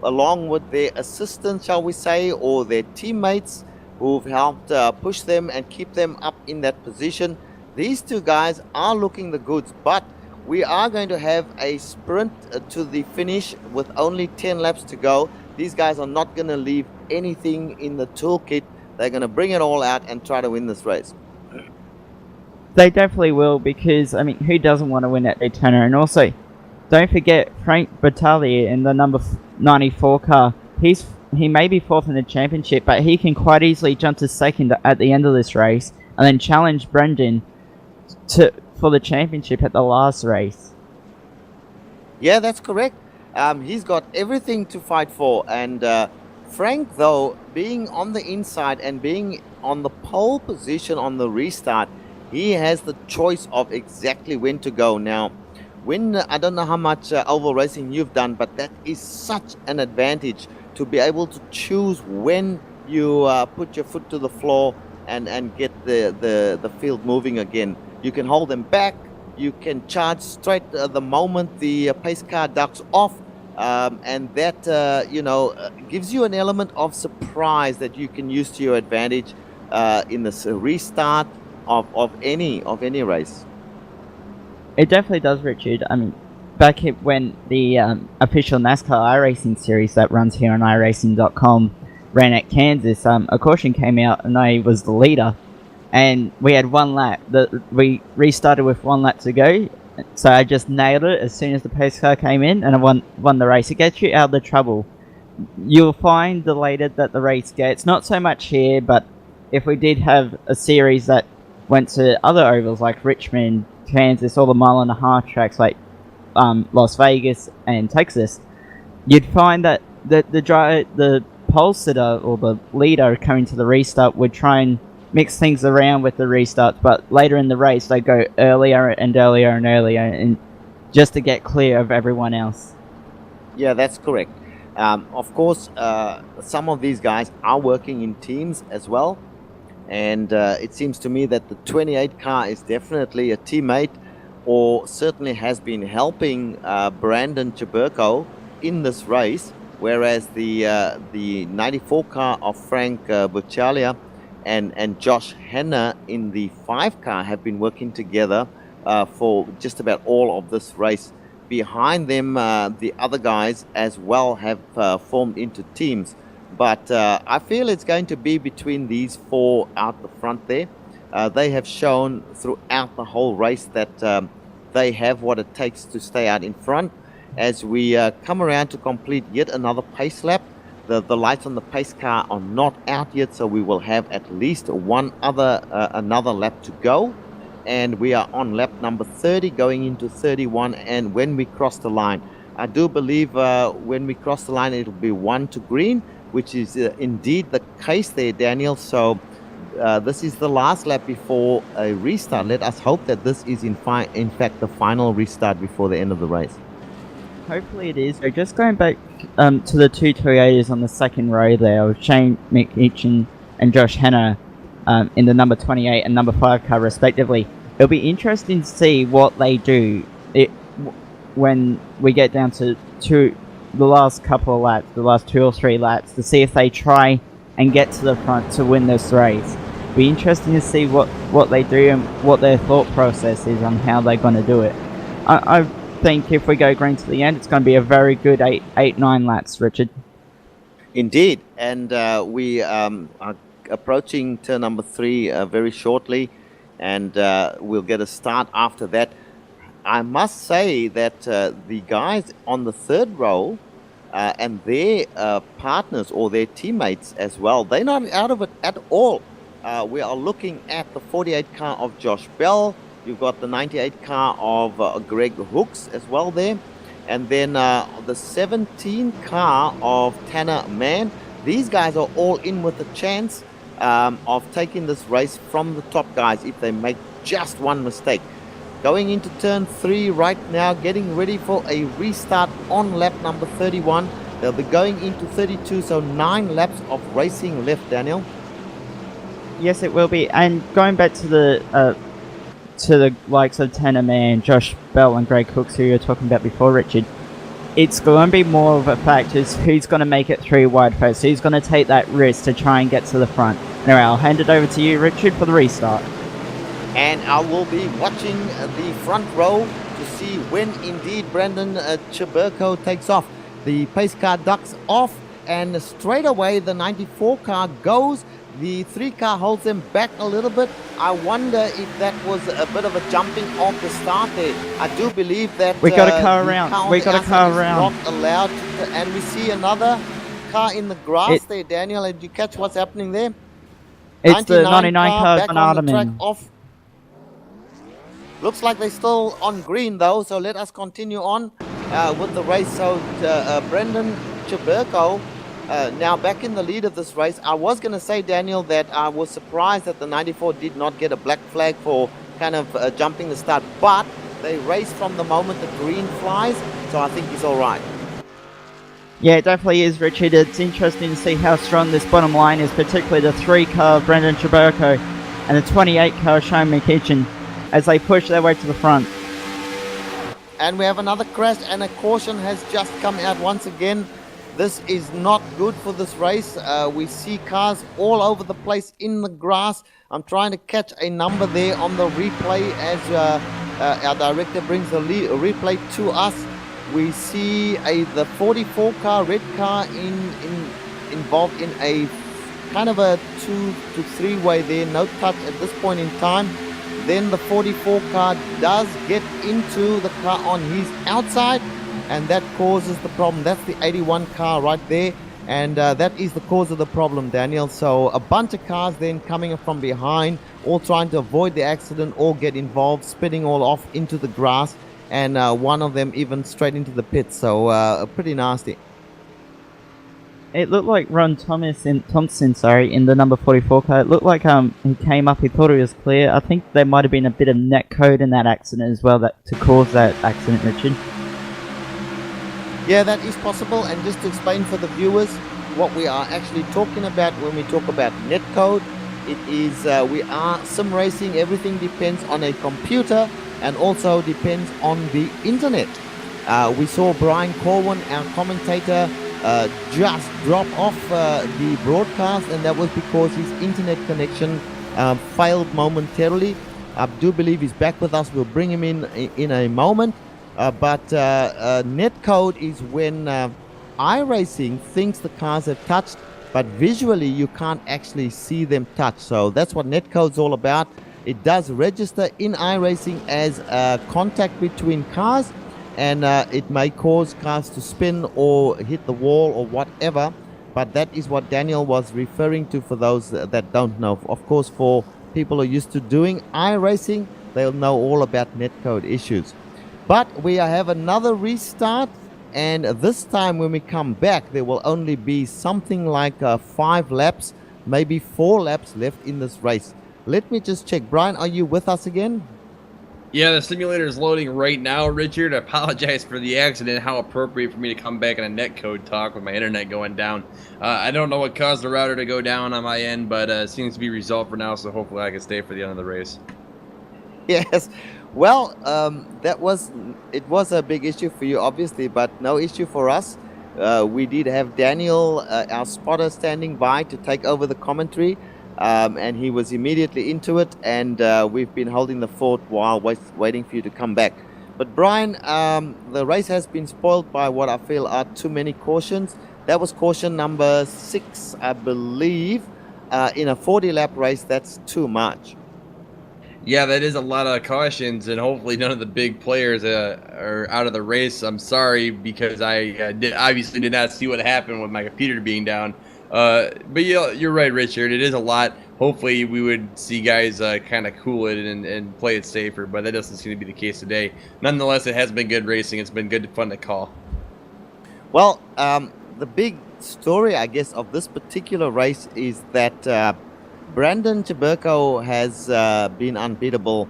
along with their assistants, shall we say, or their teammates who've helped push them and keep them up in that position. These 2 guys are looking the goods, but we are going to have a sprint to the finish with only 10 laps to go. These guys are not going to leave anything in the toolkit. They're going to bring it all out and try to win this race. They definitely will, because, I mean, who doesn't want to win at Daytona? And also, don't forget Frank Battaglia in the number 94 car. He may be 4th in the championship, but he can quite easily jump to 2nd at the end of this race and then challenge Brendan for the championship at the last race. Yeah, that's correct. He's got everything to fight for, and Frank, though, being on the inside and being on the pole position on the restart, he has the choice of exactly when to go. Now, I don't know how much oval racing you've done, but that is such an advantage to be able to choose when you put your foot to the floor and get the field moving again. You can hold them back, you can charge straight the moment the pace car ducks off, and that gives you an element of surprise that you can use to your advantage in the restart of any race. It definitely does, Richard. I mean, back when the official NASCAR iRacing series that runs here on iRacing.com ran at Kansas, a caution came out and I was the leader, and we had 1 lap. We restarted with 1 lap to go, so I just nailed it as soon as the pace car came in, and I won the race. It gets you out of the trouble. You'll find the later that the race gets, not so much here, but if we did have a series that went to other ovals like Richmond, Kansas, all the mile-and-a-half tracks like Las Vegas and Texas, you'd find that the pole sitter or the leader coming to the restart would try and mix things around with the restarts, but later in the race they go earlier and earlier and earlier, and just to get clear of everyone else. Yeah, that's correct. Of course, some of these guys are working in teams as well, and it seems to me that the 28 car is definitely a teammate, or certainly has been helping Brandon Chaburko in this race, whereas the 94 car of Frank Buccialia and Josh Hanna in the 5 car have been working together for just about all of this race. Behind them, the other guys as well have formed into teams. But I feel it's going to be between these 4 out the front there. They have shown throughout the whole race that they have what it takes to stay out in front. As we come around to complete yet another pace lap, the lights on the pace car are not out yet, so we will have at least another lap to go. And we are on lap number 30 going into 31, and when we cross the line, I do believe when we cross the line it'll be 1 to green, which is indeed the case there, Daniel. So this is the last lap before a restart. Let us hope that this is in fact the final restart before the end of the race. Hopefully it is. So just going back to the two Toyotas on the second row there, of Shane McEachin and Josh Henner in the number 28 and number 5 car respectively. It'll be interesting to see what they do when we get down to the last couple of laps, the last 2 or 3 laps, to see if they try and get to the front to win this race. Be interesting to see what they do and what their thought process is on how they're going to do it. I think if we go green to the end, it's going to be a very good 8-9 laps, Richard. Indeed, and we are approaching turn number 3 very shortly, and we'll get a start after that. I must say that the guys on the third row and their partners or their teammates as well, they're not out of it at all. We are looking at the 48 car of Josh Bell. You've got the 98 car of Greg Hooks as well there. And then the 17 car of Tanner Mann. These guys are all in with a chance of taking this race from the top guys if they make just one mistake. Going into turn 3 right now, getting ready for a restart on lap number 31. They'll be going into 32, so 9 laps of racing left, Daniel. Yes, it will be. And going back to the likes of Tanner Mann, Josh Bell and Greg Hooks, who you were talking about before, Richard, it's going to be more of a fact is who's going to make it through wide first, who's going to take that risk to try and get to the front. Anyway, I'll hand it over to you, Richard, for the restart. And I will be watching the front row to see when indeed Brandon Chiberko takes off. The pace car ducks off, and straight away the 94 car goes. The 3 car holds them back a little bit. I wonder if that was a bit of a jumping off the start there. I do believe that we got a car around. We got a car around. Not allowed to, and we see another car in the grass there, Daniel. Did you catch what's happening there? It's the 99 car on Artemin. Off. Looks like they're still on green though, so let us continue on with the race. So Brendan Chiberko now back in the lead of this race. I was going to say, Daniel, that I was surprised that the 94 did not get a black flag for kind of jumping the start, but they race from the moment the green flies, so I think he's all right. Yeah, it definitely is, Richard. It's interesting to see how strong this bottom line is, particularly the 3 car of Brendan Chiberko and the 28 car of Shane McEachin, as they push their way to the front. And we have another crash, and a caution has just come out once again. This is not good for this race. We see cars all over the place in the grass. I'm trying to catch a number there on the replay as our director brings the replay to us. We see the 44 car, red car involved in a kind of a 2 to 3 way there, no touch at this point in time. Then the 44 car does get into the car on his outside, and that causes the problem. That's the 81 car right there, and that is the cause of the problem, Daniel. So a bunch of cars then coming from behind, all trying to avoid the accident or get involved, spitting all off into the grass, and one of them even straight into the pits. So pretty nasty. It looked like Ron Thompson, in the number 44 car. It looked like he came up, he thought it was clear. I think there might have been a bit of net code in that accident as well to cause that accident, Richard. Yeah, that is possible. And just to explain for the viewers what we are actually talking about when we talk about net code, it is we are sim racing. Everything depends on a computer and also depends on the internet. We saw Brian Corwin, our commentator, just drop off the broadcast, and that was because his internet connection failed momentarily. I do believe he's back with us. We'll bring him in a moment. But netcode is when iRacing thinks the cars have touched, but visually you can't actually see them touch. So that's what netcode's all about. It does register in iRacing as contact between cars, and it may cause cars to spin or hit the wall or whatever. But that is what Daniel was referring to for those that don't know. Of course, for people who are used to doing iRacing, they'll know all about netcode issues. But we have another restart, and this time when we come back, there will only be something like 5 laps maybe 4 laps left in this race. Let me just check. Brian, are you with us again? Yeah, the simulator is loading right now, Richard. I apologize for the accident. How appropriate for me to come back in a netcode talk with my internet going down. I don't know what caused the router to go down on my end, but it seems to be resolved for now, so hopefully I can stay for the end of the race. Yes. Well, it was a big issue for you, obviously, but no issue for us. We did have Daniel, our spotter, standing by to take over the commentary. And he was immediately into it, and we've been holding the fort while waiting for you to come back. But Brian, the race has been spoiled by what I feel are too many cautions. That was caution number 6, I believe. In a 40-lap race, that's too much. Yeah, that is a lot of cautions, and hopefully none of the big players are out of the race. I'm sorry, because I obviously did not see what happened with my computer being down. But you're right, Richard. It is a lot. Hopefully, we would see guys kind of cool it and play it safer, but that doesn't seem to be the case today. Nonetheless, it has been good racing. It's been good fun to call. Well, the big story, I guess, of this particular race is that Brandon Chiberko has been unbeatable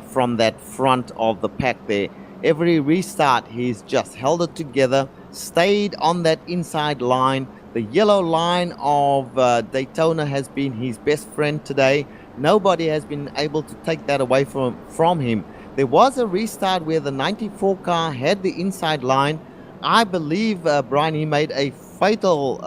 from that front of the pack there. Every restart, he's just held it together, stayed on that inside line. The yellow line of Daytona has been his best friend today. Nobody has been able to take that away from him. There was a restart where the 94 car had the inside line. I believe, Brian, he made a fatal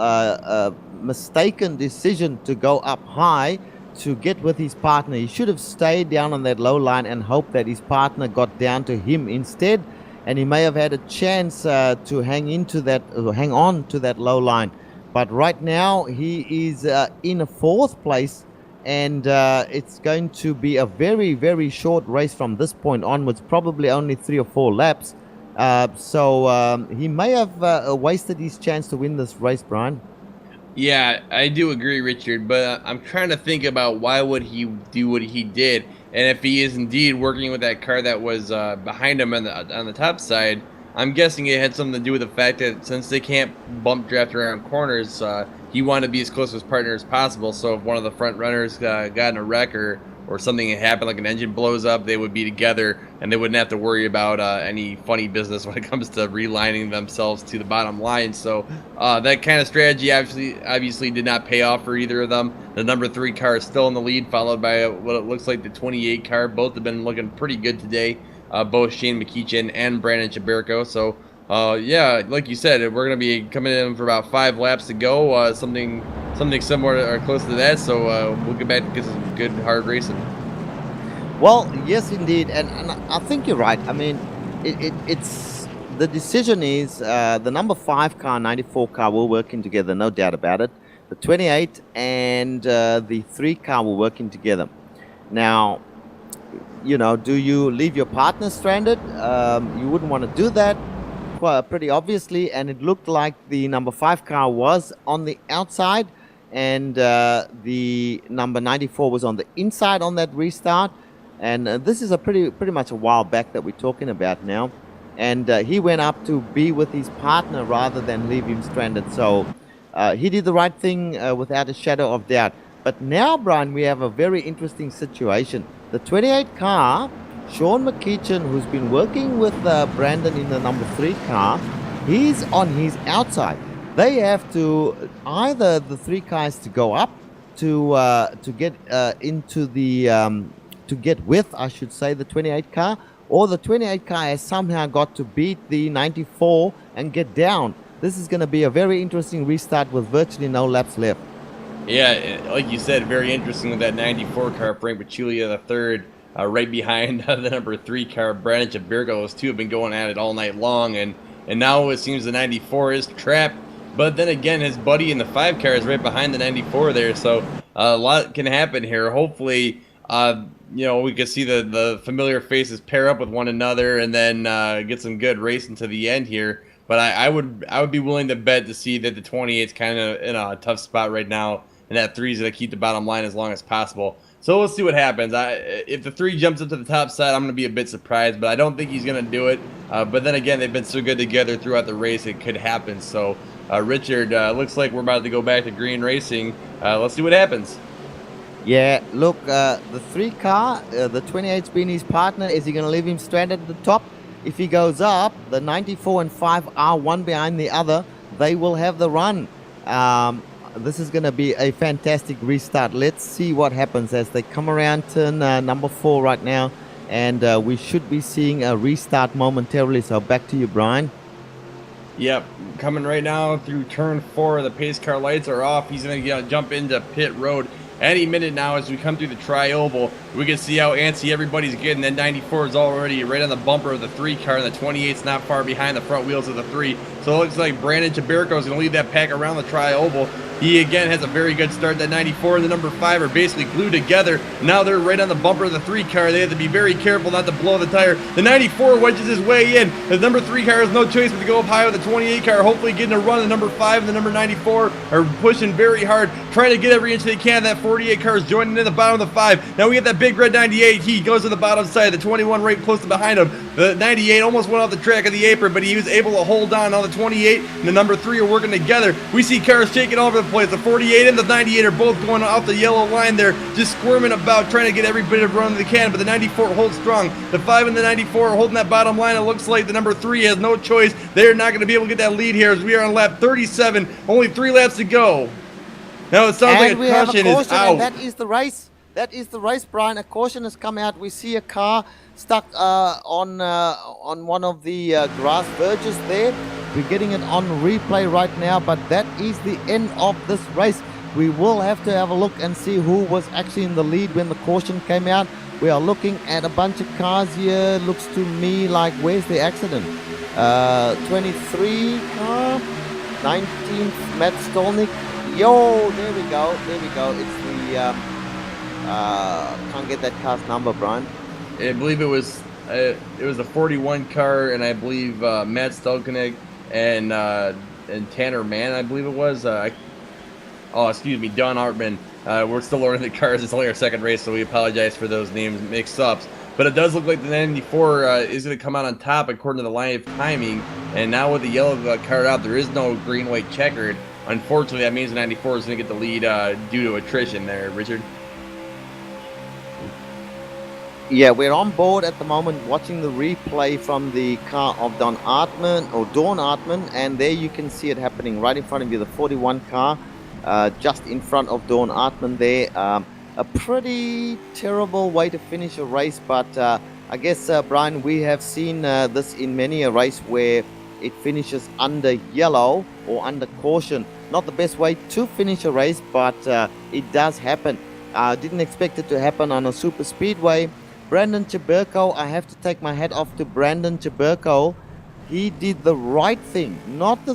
mistaken decision to go up high to get with his partner. He should have stayed down on that low line and hoped that his partner got down to him instead, and he may have had a chance to hang on to that low line. But right now he is in a 4th place, and it's going to be a very, very short race from this point onwards, probably only 3 or 4 laps. So he may have wasted his chance to win this race, Brian. Yeah, I do agree, Richard, but I'm trying to think about why would he do what he did, and if he is indeed working with that car that was behind him on the top side, I'm guessing it had something to do with the fact that since they can't bump draft around corners, he wanted to be as close to his partner as possible, so if one of the front runners got in a wreck or something had happened, like an engine blows up, they would be together and they wouldn't have to worry about any funny business when it comes to relining themselves to the bottom line. So that kind of strategy obviously did not pay off for either of them. The number 3 car is still in the lead, followed by what it looks like the 28 car. Both have been looking pretty good today, both Shane McEachin and Brandon Chiberko. So yeah, like you said, we're going to be coming in for about 5 laps to go, something similar or close to that, so we'll get back to get some good hard racing. Well, yes, indeed, and I think you're right. I mean, it's the decision is the number 5 car, 94 car will working together, no doubt about it. The 28 and the 3 car were working together. Now, do you leave your partner stranded? You wouldn't want to do that, pretty obviously, and it looked like the number 5 car was on the outside, and the number 94 was on the inside on that restart. And this is a pretty much a while back that we're talking about now, and he went up to be with his partner rather than leave him stranded. So he did the right thing without a shadow of doubt. But now, Brian, we have a very interesting situation. The 28 car, Sean McEachin, who's been working with Brandon in the number 3 car, he's on his outside. They have to either the 3 cars to go up to get into the to get with, I should say, the 28 car, or the 28 car has somehow got to beat the 94 and get down. This is going to be a very interesting restart with virtually no laps left. Yeah, like you said, very interesting with that 94 car, Frank Pachulia the third, right behind the number 3 car, Brandon Chiberko. Those two have been going at it all night long, and now it seems the 94 is trapped. But then again, his buddy in the 5 car is right behind the 94 there, so a lot can happen here. Hopefully, we can see the familiar faces pair up with one another and then get some good racing to the end here. But I would be willing to bet to see that the 28's kind of in a tough spot right now, and that 3's going to keep the bottom line as long as possible. So we'll see what happens. If the 3 jumps up to the top side, I'm going to be a bit surprised, but I don't think he's going to do it. But then again, they've been so good together throughout the race, it could happen. So Richard, looks like we're about to go back to green racing. Let's see what happens. Yeah, look, the 3 car, the 28's been his partner. Is he going to leave him stranded at the top? If he goes up, the 94 and 5 are one behind the other. They will have the run. This is going to be a fantastic restart. Let's see what happens as they come around turn number 4 right now. And we should be seeing a restart momentarily. So back to you, Brian. Yep, coming right now through turn 4. The pace car lights are off. He's going to jump into pit road any minute now. As we come through the tri-oval, we can see how antsy everybody's getting. That 94 is already right on the bumper of the 3 car, and the 28's not far behind the front wheels of the 3. So it looks like Brandon Chaberco is going to lead that pack around the tri-oval. He again has a very good start. That 94 and the number 5 are basically glued together. Now they're right on the bumper of the 3 car. They have to be very careful not to blow the tire. The 94 wedges his way in. The number 3 car has no choice but to go up high with the 28 car, hopefully getting a run. The number 5 and the number 94 are pushing very hard, trying to get every inch they can. That 48 car is joining in the bottom of the 5. Now we have that big red 98. He goes to the bottom side. The 21 right close to behind him. The 98 almost went off the track of the apron, but he was able to hold on. Now the 28 and the number 3 are working together. We see cars shaking all over the place. The 48 and the 98 are both going off the yellow line there, just squirming about, trying to get every bit of run they can, but the 94 holds strong. The 5 and the 94 are holding that bottom line. It looks like the number 3 has no choice. They're not going to be able to get that lead here as we are on lap 37. Only 3 laps to go. Now it sounds like a caution is out. And that is the race. That is the race, Brian. A caution has come out. We see a car stuck on one of the grass verges there. We're getting it on replay right now, but that is the end of this race. We will have to have a look and see who was actually in the lead when the caution came out. We are looking at a bunch of cars here. Looks to me like, where's the accident? 23 car, 19th, Matt Stolnik. Yo, there we go. It's the can't get that car's number, Brian. I believe it was a 41 car, and I believe Matt Stolnik and Tanner Mann, I believe it was. Excuse me, Don Hartman. We're still learning the cars. It's only our second race, so we apologize for those names mix-ups. But it does look like the 94 is going to come out on top according to the line of timing. And now with the yellow card out, there is no green-white checkered. Unfortunately, that means the 94 is going to get the lead due to attrition there, Richard. Yeah, we're on board at the moment watching the replay from the car of Dawn Hartman, and there you can see it happening right in front of you, the 41 car, just in front of Dawn Hartman there. A pretty terrible way to finish a race, but I guess, Brian, we have seen this in many a race where it finishes under yellow or under caution. Not the best way to finish a race, but it does happen. Didn't expect it to happen on a super speedway. Brandon Chaberco, I have to take my hat off to Brandon Chaberco. He did the right thing, not the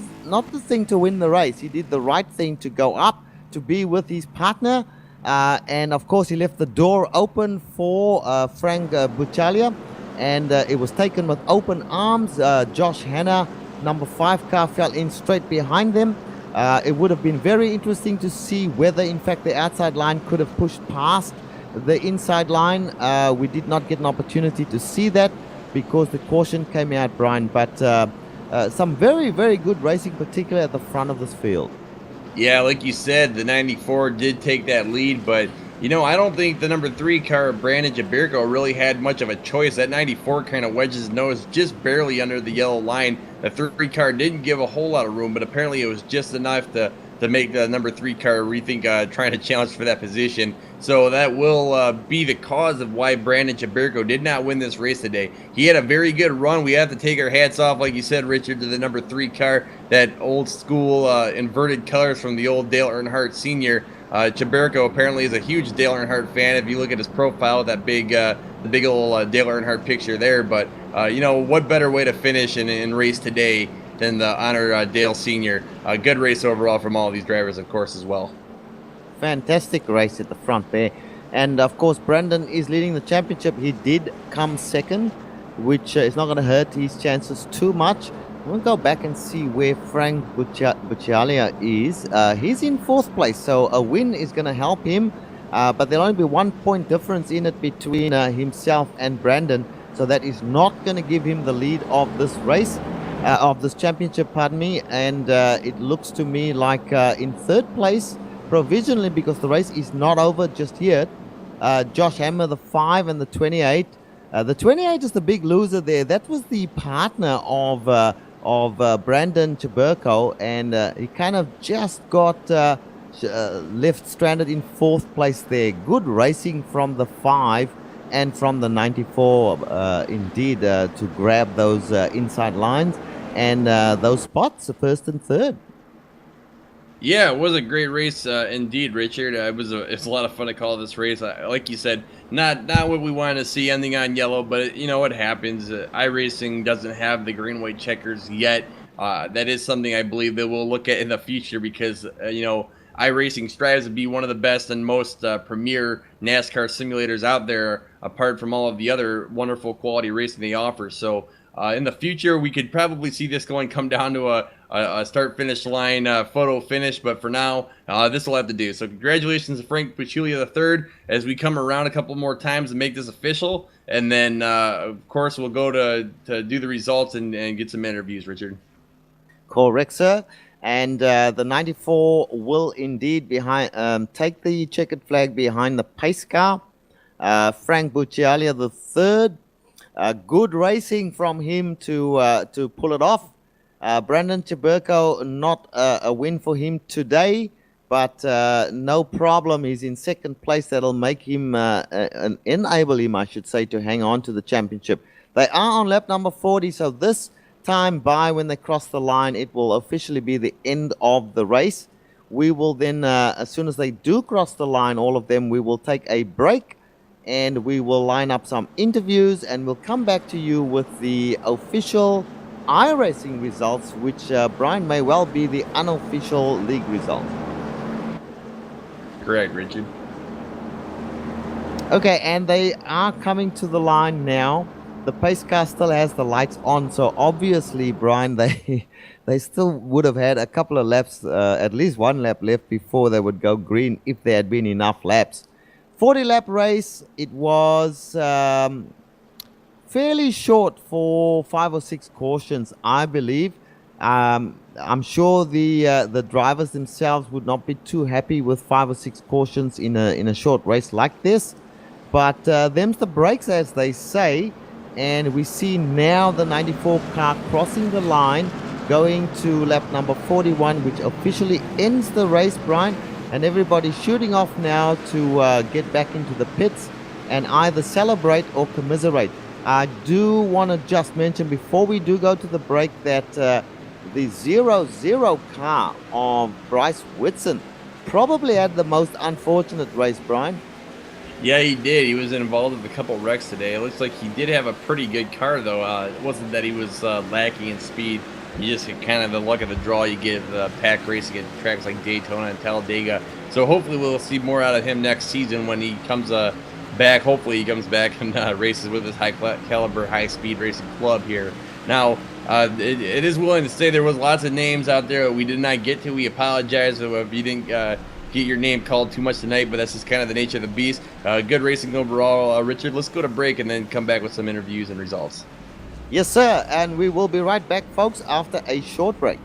thing to win the race. He did the right thing to go up, to be with his partner, and of course he left the door open for Frank Buchalia, and it was taken with open arms. Josh Hanna, number 5 car, fell in straight behind them. It would have been very interesting to see whether in fact the outside line could have pushed past the inside line. We did not get an opportunity to see that because the caution came out, Brian, but some very, very good racing, particularly at the front of this field. Yeah, like you said, the 94 did take that lead, but you know, I don't think the number 3 car, Brandon Chaberco, really had much of a choice. That 94 kind of wedges his nose just barely under the yellow line. The 3 car didn't give a whole lot of room, but apparently it was just enough to make the number 3 car rethink trying to challenge for that position. So that will be the cause of why Brandon Chaberco did not win this race today. He had a very good run. We have to take our hats off, like you said, Richard, to the number 3 car, that old school inverted colors from the old Dale Earnhardt Sr. Chaberco apparently is a huge Dale Earnhardt fan. If you look at his profile, that big, the big old Dale Earnhardt picture there. But you know, what better way to finish in race today than the honor Dale Sr. A good race overall from all of these drivers, of course, as well. Fantastic race at the front there. And of course, Brandon is leading the championship. He did come second, which is not going to hurt his chances too much. We'll go back and see where Frank Buchalia is. He's in 4th place, so a win is going to help him. But there'll only be 1 point difference in it between himself and Brandon. So that is not going to give him the lead of this race. of this championship, pardon me, and it looks to me like in third place provisionally, because the race is not over just yet. Josh Hammer, the 5 and the 28. The 28 is the big loser there. That was the partner of Brandon Chaburko, and he kind of just got left stranded in fourth place there. Good racing from the 5 and from the 94, indeed, to grab those inside lines and those spots, first and third. Yeah, it was a great race, indeed, Richard. It's a lot of fun to call this race. Like you said, not what we wanted to see, ending on yellow, but you know what happens. iRacing doesn't have the green white checkers yet. That is something I believe that we'll look at in the future, because iRacing strives to be one of the best and most premier NASCAR simulators out there, apart from all of the other wonderful quality racing they offer. So in the future, we could probably see this come down to a start-finish line photo finish, but for now, this will have to do. So congratulations to Frank Pachulia III as we come around a couple more times and make this official, and then of course we'll go to do the results and get some interviews, Richard. Correct, sir. And the 94 will indeed take the checkered flag behind the pace car. Frank Buccialia the third. Good racing from him to pull it off. Brandon Chaburko, not a win for him today, but no problem. He's in second place. That'll make him enable him, I should say, to hang on to the championship. They are on lap number 40, so this time by when they cross the line, it will officially be the end of the race. We will then, as soon as they do cross the line, all of them, we will take a break, and we will line up some interviews, and we'll come back to you with the official iRacing results, which, Brian, may well be the unofficial league results. Correct, Richard. Okay, and they are coming to the line now. The pace car still has the lights on, so obviously, Brian, they still would have had a couple of laps, at least one lap left before they would go green if there had been enough laps. 40-lap race. It was fairly short for 5 or 6 cautions, I believe. I'm sure the drivers themselves would not be too happy with 5 or 6 cautions in a short race like this. But them's the brakes, as they say. And we see now the 94 car crossing the line, going to lap number 41, which officially ends the race, Brian. And everybody's shooting off now to get back into the pits and either celebrate or commiserate. I do want to just mention before we do go to the break that the 0-0 car of Bryce Whitson probably had the most unfortunate race, Brian. Yeah, he did. He was involved with a couple wrecks today. It looks like he did have a pretty good car, though. It wasn't that he was lacking in speed. You just get kind of the luck of the draw you get pack racing at tracks like Daytona and Talladega. So hopefully we'll see more out of him next season when he comes back. Hopefully he comes back and races with his high-caliber, high-speed racing club here. Now, it is willing to say there was lots of names out there that we did not get to. We apologize if you didn't get your name called too much tonight, but that's just kind of the nature of the beast. Good racing overall, Richard. Let's go to break and then come back with some interviews and results. Yes, sir, and we will be right back, folks, after a short break.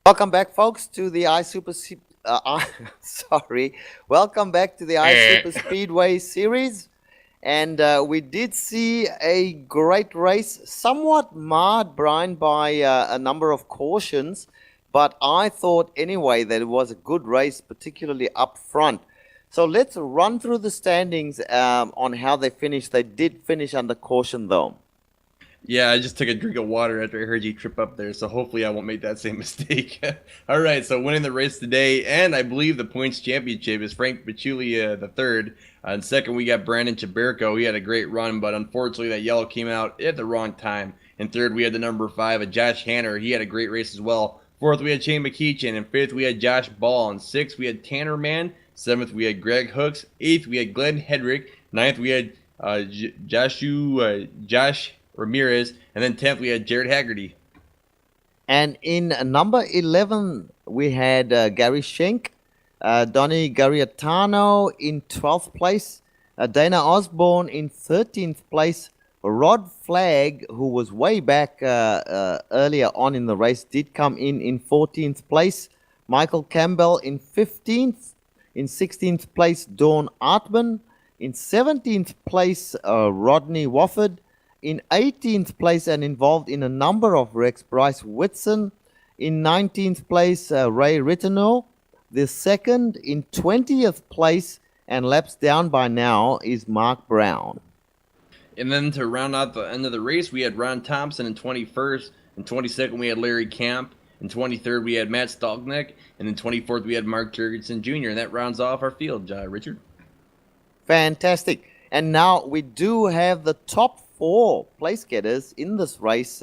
Welcome back, folks, to the Welcome back to the iSuperSpeedway series. And we did see a great race, somewhat marred, Brian, by a number of cautions. But I thought anyway that it was a good race, particularly up front. So let's run through the standings on how they finished. They did finish under caution, though. Yeah, I just took a drink of water after I heard you trip up there, so hopefully I won't make that same mistake. All right, so winning the race today, and I believe the points championship, is Frank Pachulia the third. And second, we got Brandon Chaberco. He had a great run, but unfortunately that yellow came out at the wrong time. And third, we had the number 5, Josh Hanner. He had a great race as well. Fourth, we had Shane McKeechan. And fifth, we had Josh Ball. And sixth, we had Tanner Mann. Seventh, we had Greg Hooks. Eighth, we had Glenn Hedrick. Ninth, we had Josh Ramirez, and then 10th we had Jared Haggerty. And in number 11 we had Gary Schenk, Donny Gariatano in 12th place, Dana Osborne in 13th place, Rod Flagg, who was way back earlier on in the race, did come in 14th place, Michael Campbell in 15th, in 16th place Dawn Artman, in 17th place Rodney Wofford, in 18th place and involved in a number of wrecks, Bryce Whitson. In 19th place, Ray Rittenau. The second in 20th place and laps down by now is Mark Brown. And then to round out the end of the race, we had Ron Thompson in 21st. In 22nd, we had Larry Camp. In 23rd, we had Matt Stalkneck. And in 24th, we had Mark Jurgensen Jr. And that rounds off our field, Richard. Fantastic. And now we do have the top 4 place getters in this race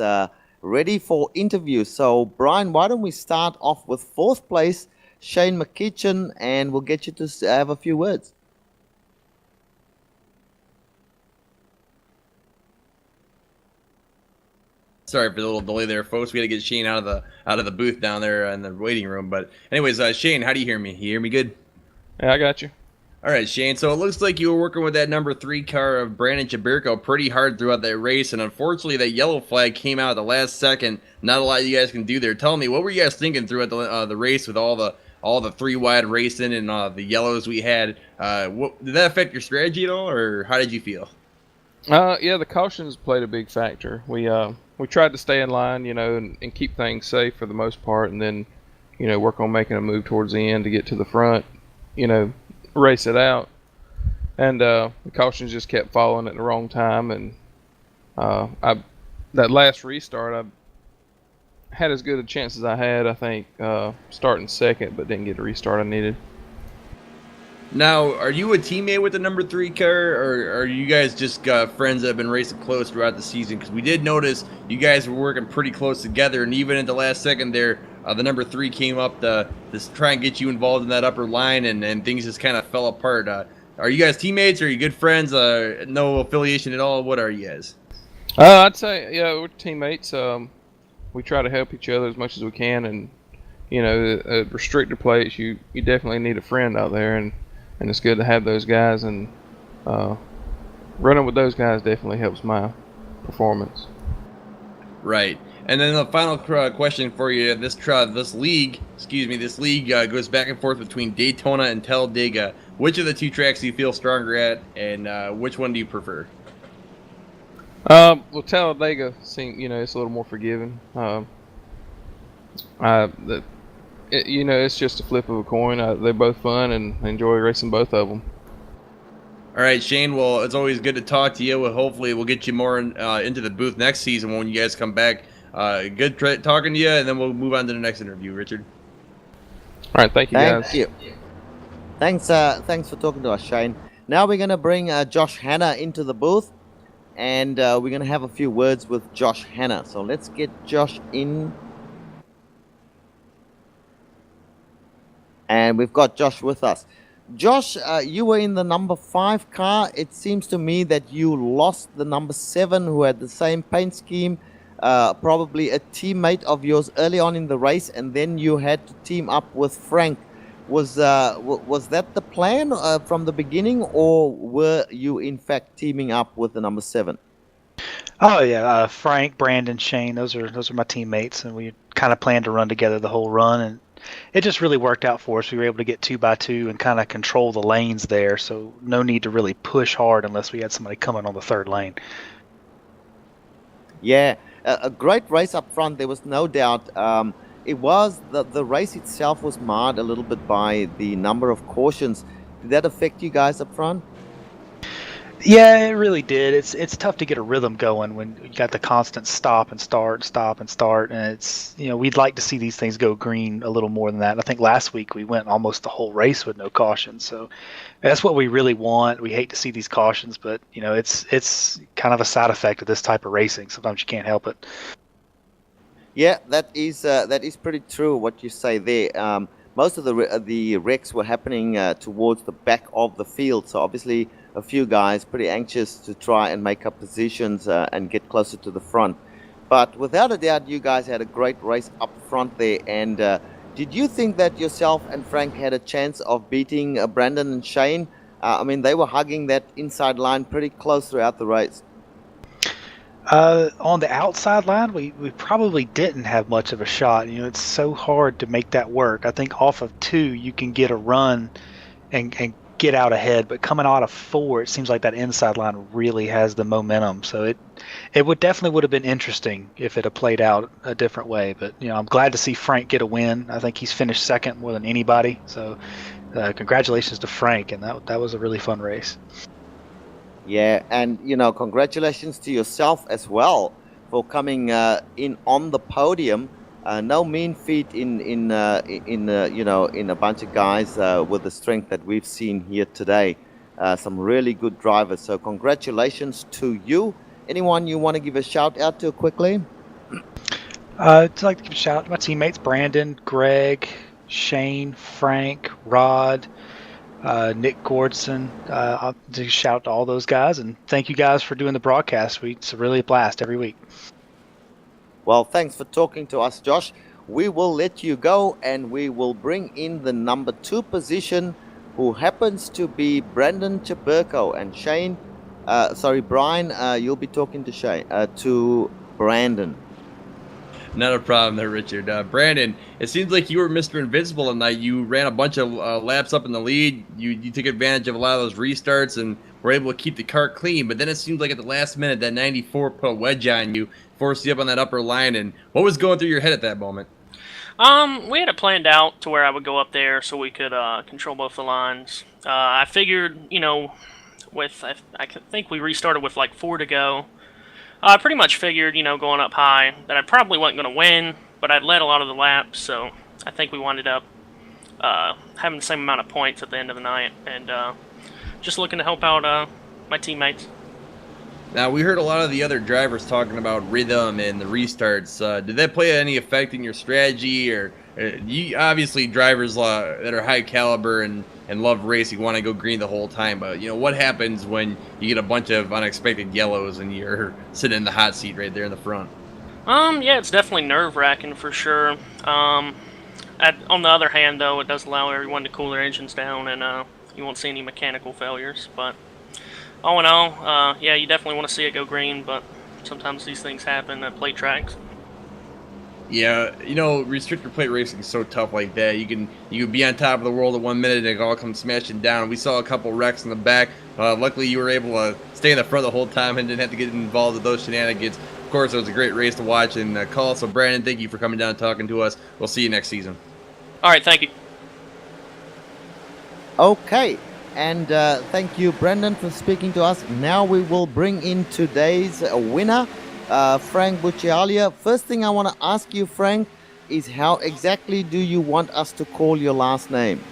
ready for interview. So, Brian, why don't we start off with 4th place, Shane McKeechan, and we'll get you to have a few words. Sorry for the little delay there, folks. We had to get Shane out of the booth down there in the waiting room. But anyways, Shane, how do you hear me? You hear me good? Yeah, I got you. All right, Shane. So it looks like you were working with that number 3 car of Brandon Chaberco pretty hard throughout that race, and unfortunately that yellow flag came out at the last second. Not a lot you guys can do there. Tell me, what were you guys thinking throughout the race with all the 3 wide racing and the yellows we had? Did that affect your strategy at all, or how did you feel? Yeah, the cautions played a big factor. We tried to stay in line, and keep things safe for the most part, and then, work on making a move towards the end to get to the front, race it out. And the cautions just kept falling at the wrong time, and that last restart, I had as good a chance as I had, I think, starting second, but didn't get the restart I needed. Now, are you a teammate with the number 3 car, or are you guys just friends that have been racing close throughout the season? Because we did notice you guys were working pretty close together, and even at the last second there, the number 3 came up to try and get you involved in that upper line, and things just kind of fell apart. Are you guys teammates? Are you good friends? No affiliation at all? What are you guys? I'd say, yeah, we're teammates. We try to help each other as much as we can, and at restrictor plates, you definitely need a friend out there, and it's good to have those guys, and running with those guys definitely helps my performance. Right. And then the final question for you: this league goes back and forth between Daytona and Talladega. Which of the 2 tracks do you feel stronger at, and which one do you prefer? Well, Talladega seems, it's a little more forgiving. It's just a flip of a coin. They're both fun, and I enjoy racing both of them. All right, Shane. Well, it's always good to talk to you. Well, hopefully, we'll get you more into the booth next season when you guys come back. Good talking to you, and then we'll move on to the next interview, Richard. All right, thank you, guys. Thank you. Thanks for talking to us, Shane. Now we're going to bring Josh Hanna into the booth, and we're going to have a few words with Josh Hanna. So let's get Josh in. And we've got Josh with us. Josh, you were in the number 5 car. It seems to me that you lost the number 7, who had the same paint scheme, probably a teammate of yours early on in the race, and then you had to team up with Frank. Was that the plan from the beginning, or were you in fact teaming up with the number 7? Oh yeah, Frank, Brandon, Shane. Those are my teammates, and we kind of planned to run together the whole run, and it just really worked out for us. We were able to get 2x2 and kind of control the lanes there, so no need to really push hard unless we had somebody coming on the third lane. Yeah, a great race up front. There was no doubt. It was the race itself was marred a little bit by the number of cautions. Did that affect you guys up front? Yeah, it really did. It's tough to get a rhythm going when you got the constant stop and start, stop and start, and it's, we'd like to see these things go green a little more than that. I think last week we went almost the whole race with no cautions, so that's what we really want. We hate to see these cautions, but it's kind of a side effect of this type of racing. Sometimes you can't help it. Yeah, that is pretty true what you say there. Most of the wrecks were happening towards the back of the field, so obviously a few guys pretty anxious to try and make up positions and get closer to the front. But without a doubt, you guys had a great race up front there. And did you think that yourself and Frank had a chance of beating Brandon and Shane? I mean, they were hugging that inside line pretty close throughout the race. On the outside line, we probably didn't have much of a shot. It's so hard to make that work. I think off of 2, you can get a run and get out ahead, but coming out of 4, it seems like that inside line really has the momentum. So it would have been interesting if it had played out a different way. But I'm glad to see Frank get a win. I think he's finished second more than anybody. So congratulations to Frank, and that was a really fun race. Yeah, and congratulations to yourself as well for coming in on the podium. No mean feat in a bunch of guys with the strength that we've seen here today. Some really good drivers. So congratulations to you. Anyone you want to give a shout out to quickly? I'd like to give a shout out to my teammates: Brandon, Greg, Shane, Frank, Rod, Nick Gordson. I'll do a shout out to all those guys, and thank you guys for doing the broadcast. It's really a blast every week. Well, thanks for talking to us, Josh. We will let you go, and we will bring in the number 2 position, who happens to be Brandon Chaburko. And Brian, you'll be talking to Brandon. Not a problem there, Richard. Brandon, it seems like you were Mr. Invincible tonight. You ran a bunch of laps up in the lead. You took advantage of a lot of those restarts and were able to keep the car clean. But then it seems like at the last minute, that 94 put a wedge on you, forced you up on that upper line. And what was going through your head at that moment? We had it planned out to where I would go up there so we could control both the lines. I figured, I think we restarted with like 4 to go. I pretty much figured, going up high, that I probably wasn't going to win, but I'd led a lot of the laps, so I think we wound up having the same amount of points at the end of the night, and just looking to help out my teammates. Now, we heard a lot of the other drivers talking about rhythm and the restarts. Did that play any effect in your strategy? Or you obviously drivers that are high caliber and love racing want to go green the whole time. But, what happens when you get a bunch of unexpected yellows and you're sitting in the hot seat right there in the front? Yeah, it's definitely nerve-wracking for sure. On the other hand, though, it does allow everyone to cool their engines down, and you won't see any mechanical failures. But all in all, yeah, you definitely want to see it go green, but sometimes these things happen at plate tracks. Yeah, restrictor plate racing is so tough like that. You can be on top of the world at 1 minute and it all comes smashing down. We saw a couple wrecks in the back. Luckily, you were able to stay in the front the whole time and didn't have to get involved with those shenanigans. Of course, it was a great race to watch and call. So, Brandon, thank you for coming down and talking to us. We'll see you next season. All right, thank you. Okay, and thank you, Brandon, for speaking to us. Now we will bring in today's winner, Frank Buccialia. First thing I want to ask you, Frank, is how exactly do you want us to call your last name?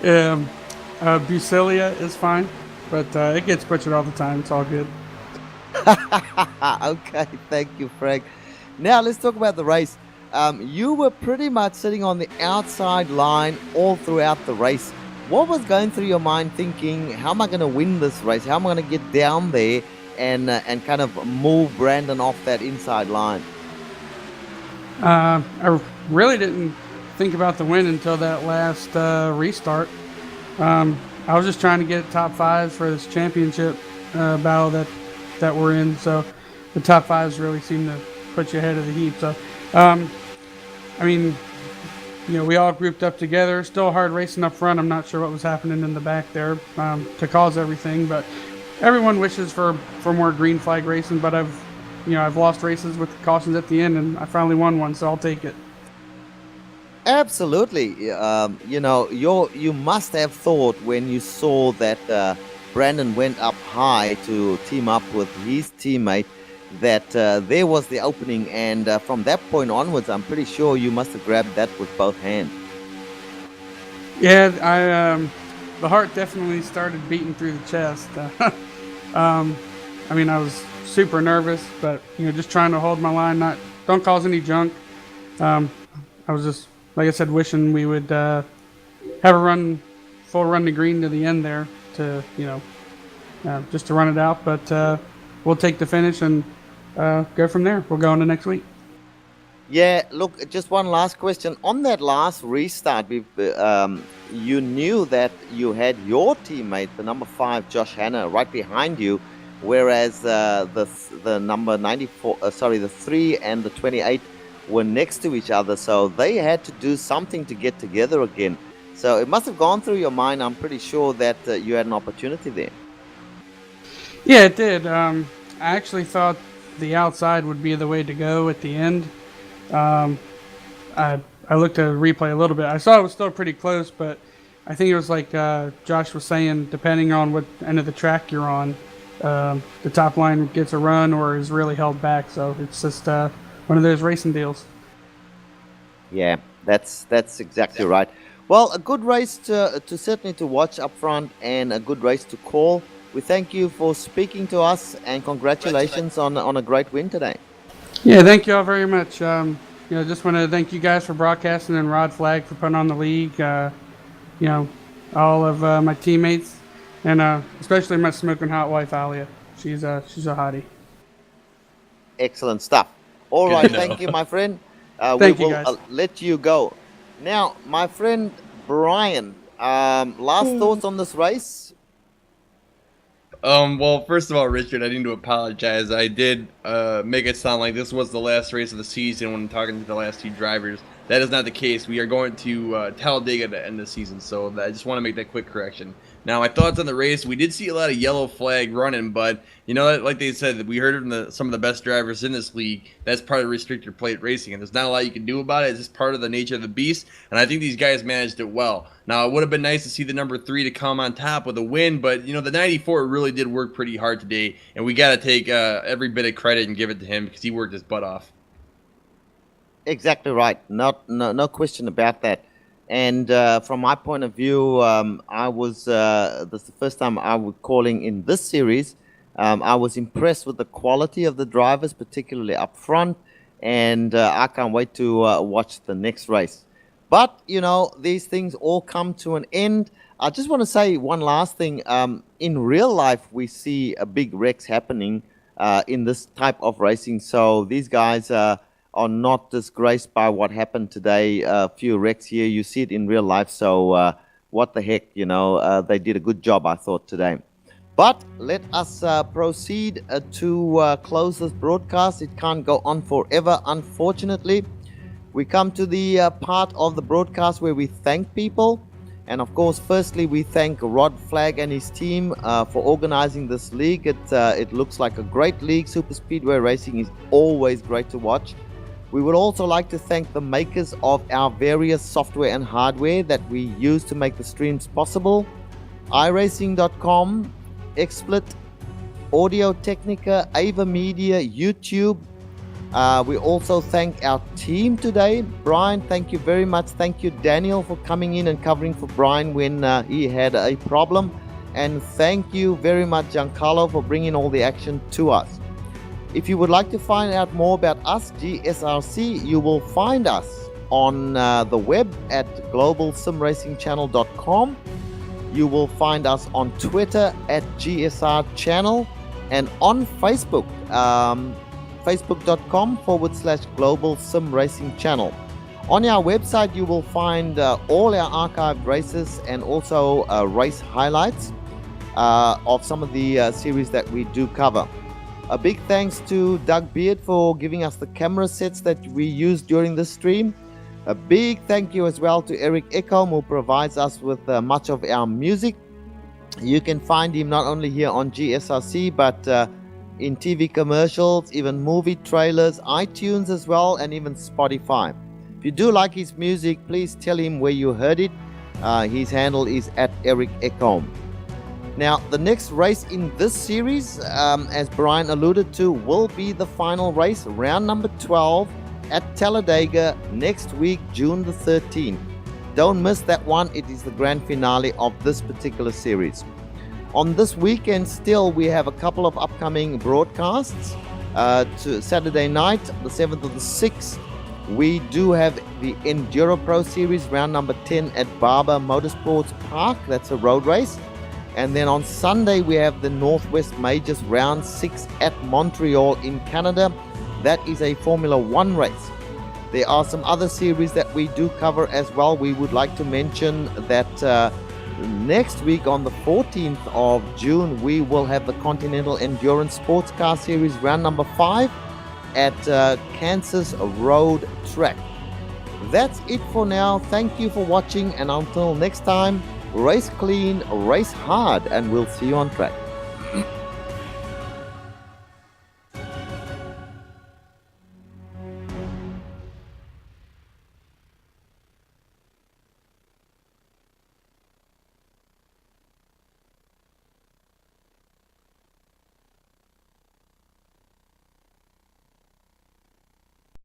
Bucelia is fine, but it gets butchered all the time. It's all good. Okay, thank you, Frank. Now let's talk about the race. You were pretty much sitting on the outside line all throughout the race. What was going through your mind thinking, how am I going to win this race? How am I going to get down there and kind of move Brandon off that inside line? I really didn't think about the win until that last restart. I was just trying to get top 5 for this championship battle that we're in. So the top 5s really seem to put you ahead of the heap. So I mean, we all grouped up together. Still hard racing up front. I'm not sure what was happening in the back there to cause everything, but everyone wishes for more green flag racing. But I've lost races with cautions at the end, and I finally won one, so I'll take it. Absolutely. You must have thought when you saw that Brandon went up high to team up with his teammate that there was the opening, and from that point onwards, I'm pretty sure you must have grabbed that with both hands. Yeah, the heart definitely started beating through the chest. I was super nervous, but just trying to hold my line, don't cause any junk. I was just, like I said, wishing we would have a full run to green to the end there to just to run it out. But we'll take the finish and go from there. We'll go into next week. Yeah, look, just one last question. On that last restart, you knew that you had your teammate, the number 5, Josh Hanna, right behind you, whereas the number 94, the 3 and the 28 were next to each other. So they had to do something to get together again. So it must have gone through your mind. I'm pretty sure that you had an opportunity there. Yeah, it did. I actually thought the outside would be the way to go at the end. I looked at the replay a little bit. I saw it was still pretty close, but I think it was like Josh was saying, depending on what end of the track you're on, the top line gets a run or is really held back. So it's just one of those racing deals. Yeah, that's exactly right. Well, a good race to certainly to watch up front and a good race to call. We thank you for speaking to us and congratulations on a great win today. Yeah, thank you all very much. Just want to thank you guys for broadcasting and Rod Flag for putting on the league. All of my teammates and especially my smoking hot wife Alia. She's a hottie. Excellent stuff. All right, thank you, my friend. Thank you, guys. Let you go. Now, my friend Brian, last thoughts on this race? Well, first of all, Richard, I need to apologize. I did make it sound like this was the last race of the season when talking to the last 2 drivers. That is not the case. We are going to Talladega to end the season, so I just want to make that quick correction. Now, my thoughts on the race, we did see a lot of yellow flag running, but, like they said, we heard from some of the best drivers in this league, that's part of restricted plate racing, and there's not a lot you can do about it. It's just part of the nature of the beast, and I think these guys managed it well. Now, it would have been nice to see the number 3 to come on top with a win, but, the 94 really did work pretty hard today, and we got to take every bit of credit and give it to him because he worked his butt off. Exactly right. No question about that. And from my point of view, I was this is the first time I was calling in this series. I was impressed with the quality of the drivers, particularly up front, and I can't wait to watch the next race. But these things all come to an end. I just want to say one last thing. In real life, we see a big wrecks happening in this type of racing. So these guys are not disgraced by what happened today. A few wrecks here, you see it in real life. So what the heck, they did a good job, I thought, today. But let us proceed to close this broadcast. It can't go on forever, unfortunately. We come to the part of the broadcast where we thank people. And of course, firstly, we thank Rod Flag and his team for organizing this league. It looks like a great league. Super Speedway racing is always great to watch. We would also like to thank the makers of our various software and hardware that we use to make the streams possible. iRacing.com, XSplit, Audio Technica, Ava Media, YouTube. We also thank our team today. Brian, thank you very much. Thank you, Daniel, for coming in and covering for Brian when he had a problem. And thank you very much, Giancarlo, for bringing all the action to us. If you would like to find out more about us, GSRC, you will find us on the web at globalsimracingchannel.com. You will find us on Twitter at GSR Channel and on Facebook, facebook.com/Global Sim Racing Channel. On our website, you will find all our archived races and also race highlights of some of the series that we do cover. A big thanks to Doug Beard for giving us the camera sets that we used during this stream. A big thank you as well to Eric Ekholm, who provides us with much of our music. You can find him not only here on GSRC, but in TV commercials, even movie trailers, iTunes as well, and even Spotify. If you do like his music, please tell him where you heard it. His handle is @EricEkholm. Now, the next race in this series, as Brian alluded to, will be the final race, round number 12 at Talladega next week, June the 13th. Don't miss that one. It is the grand finale of this particular series. On this weekend still, we have a couple of upcoming broadcasts. To Saturday night, the 7th of the 6th, we do have the Enduro Pro Series, round number 10 at Barber Motorsports Park. That's a road race. And then on Sunday, we have the Northwest Majors round 6 at Montreal in Canada. That is a Formula 1 race. There are some other series that we do cover as well. We would like to mention that next week on the 14th of June, we will have the Continental Endurance Sports Car Series round number 5 at Kansas Road Track. That's it for now. Thank you for watching, and until next time, race clean, race hard, and we'll see you on track.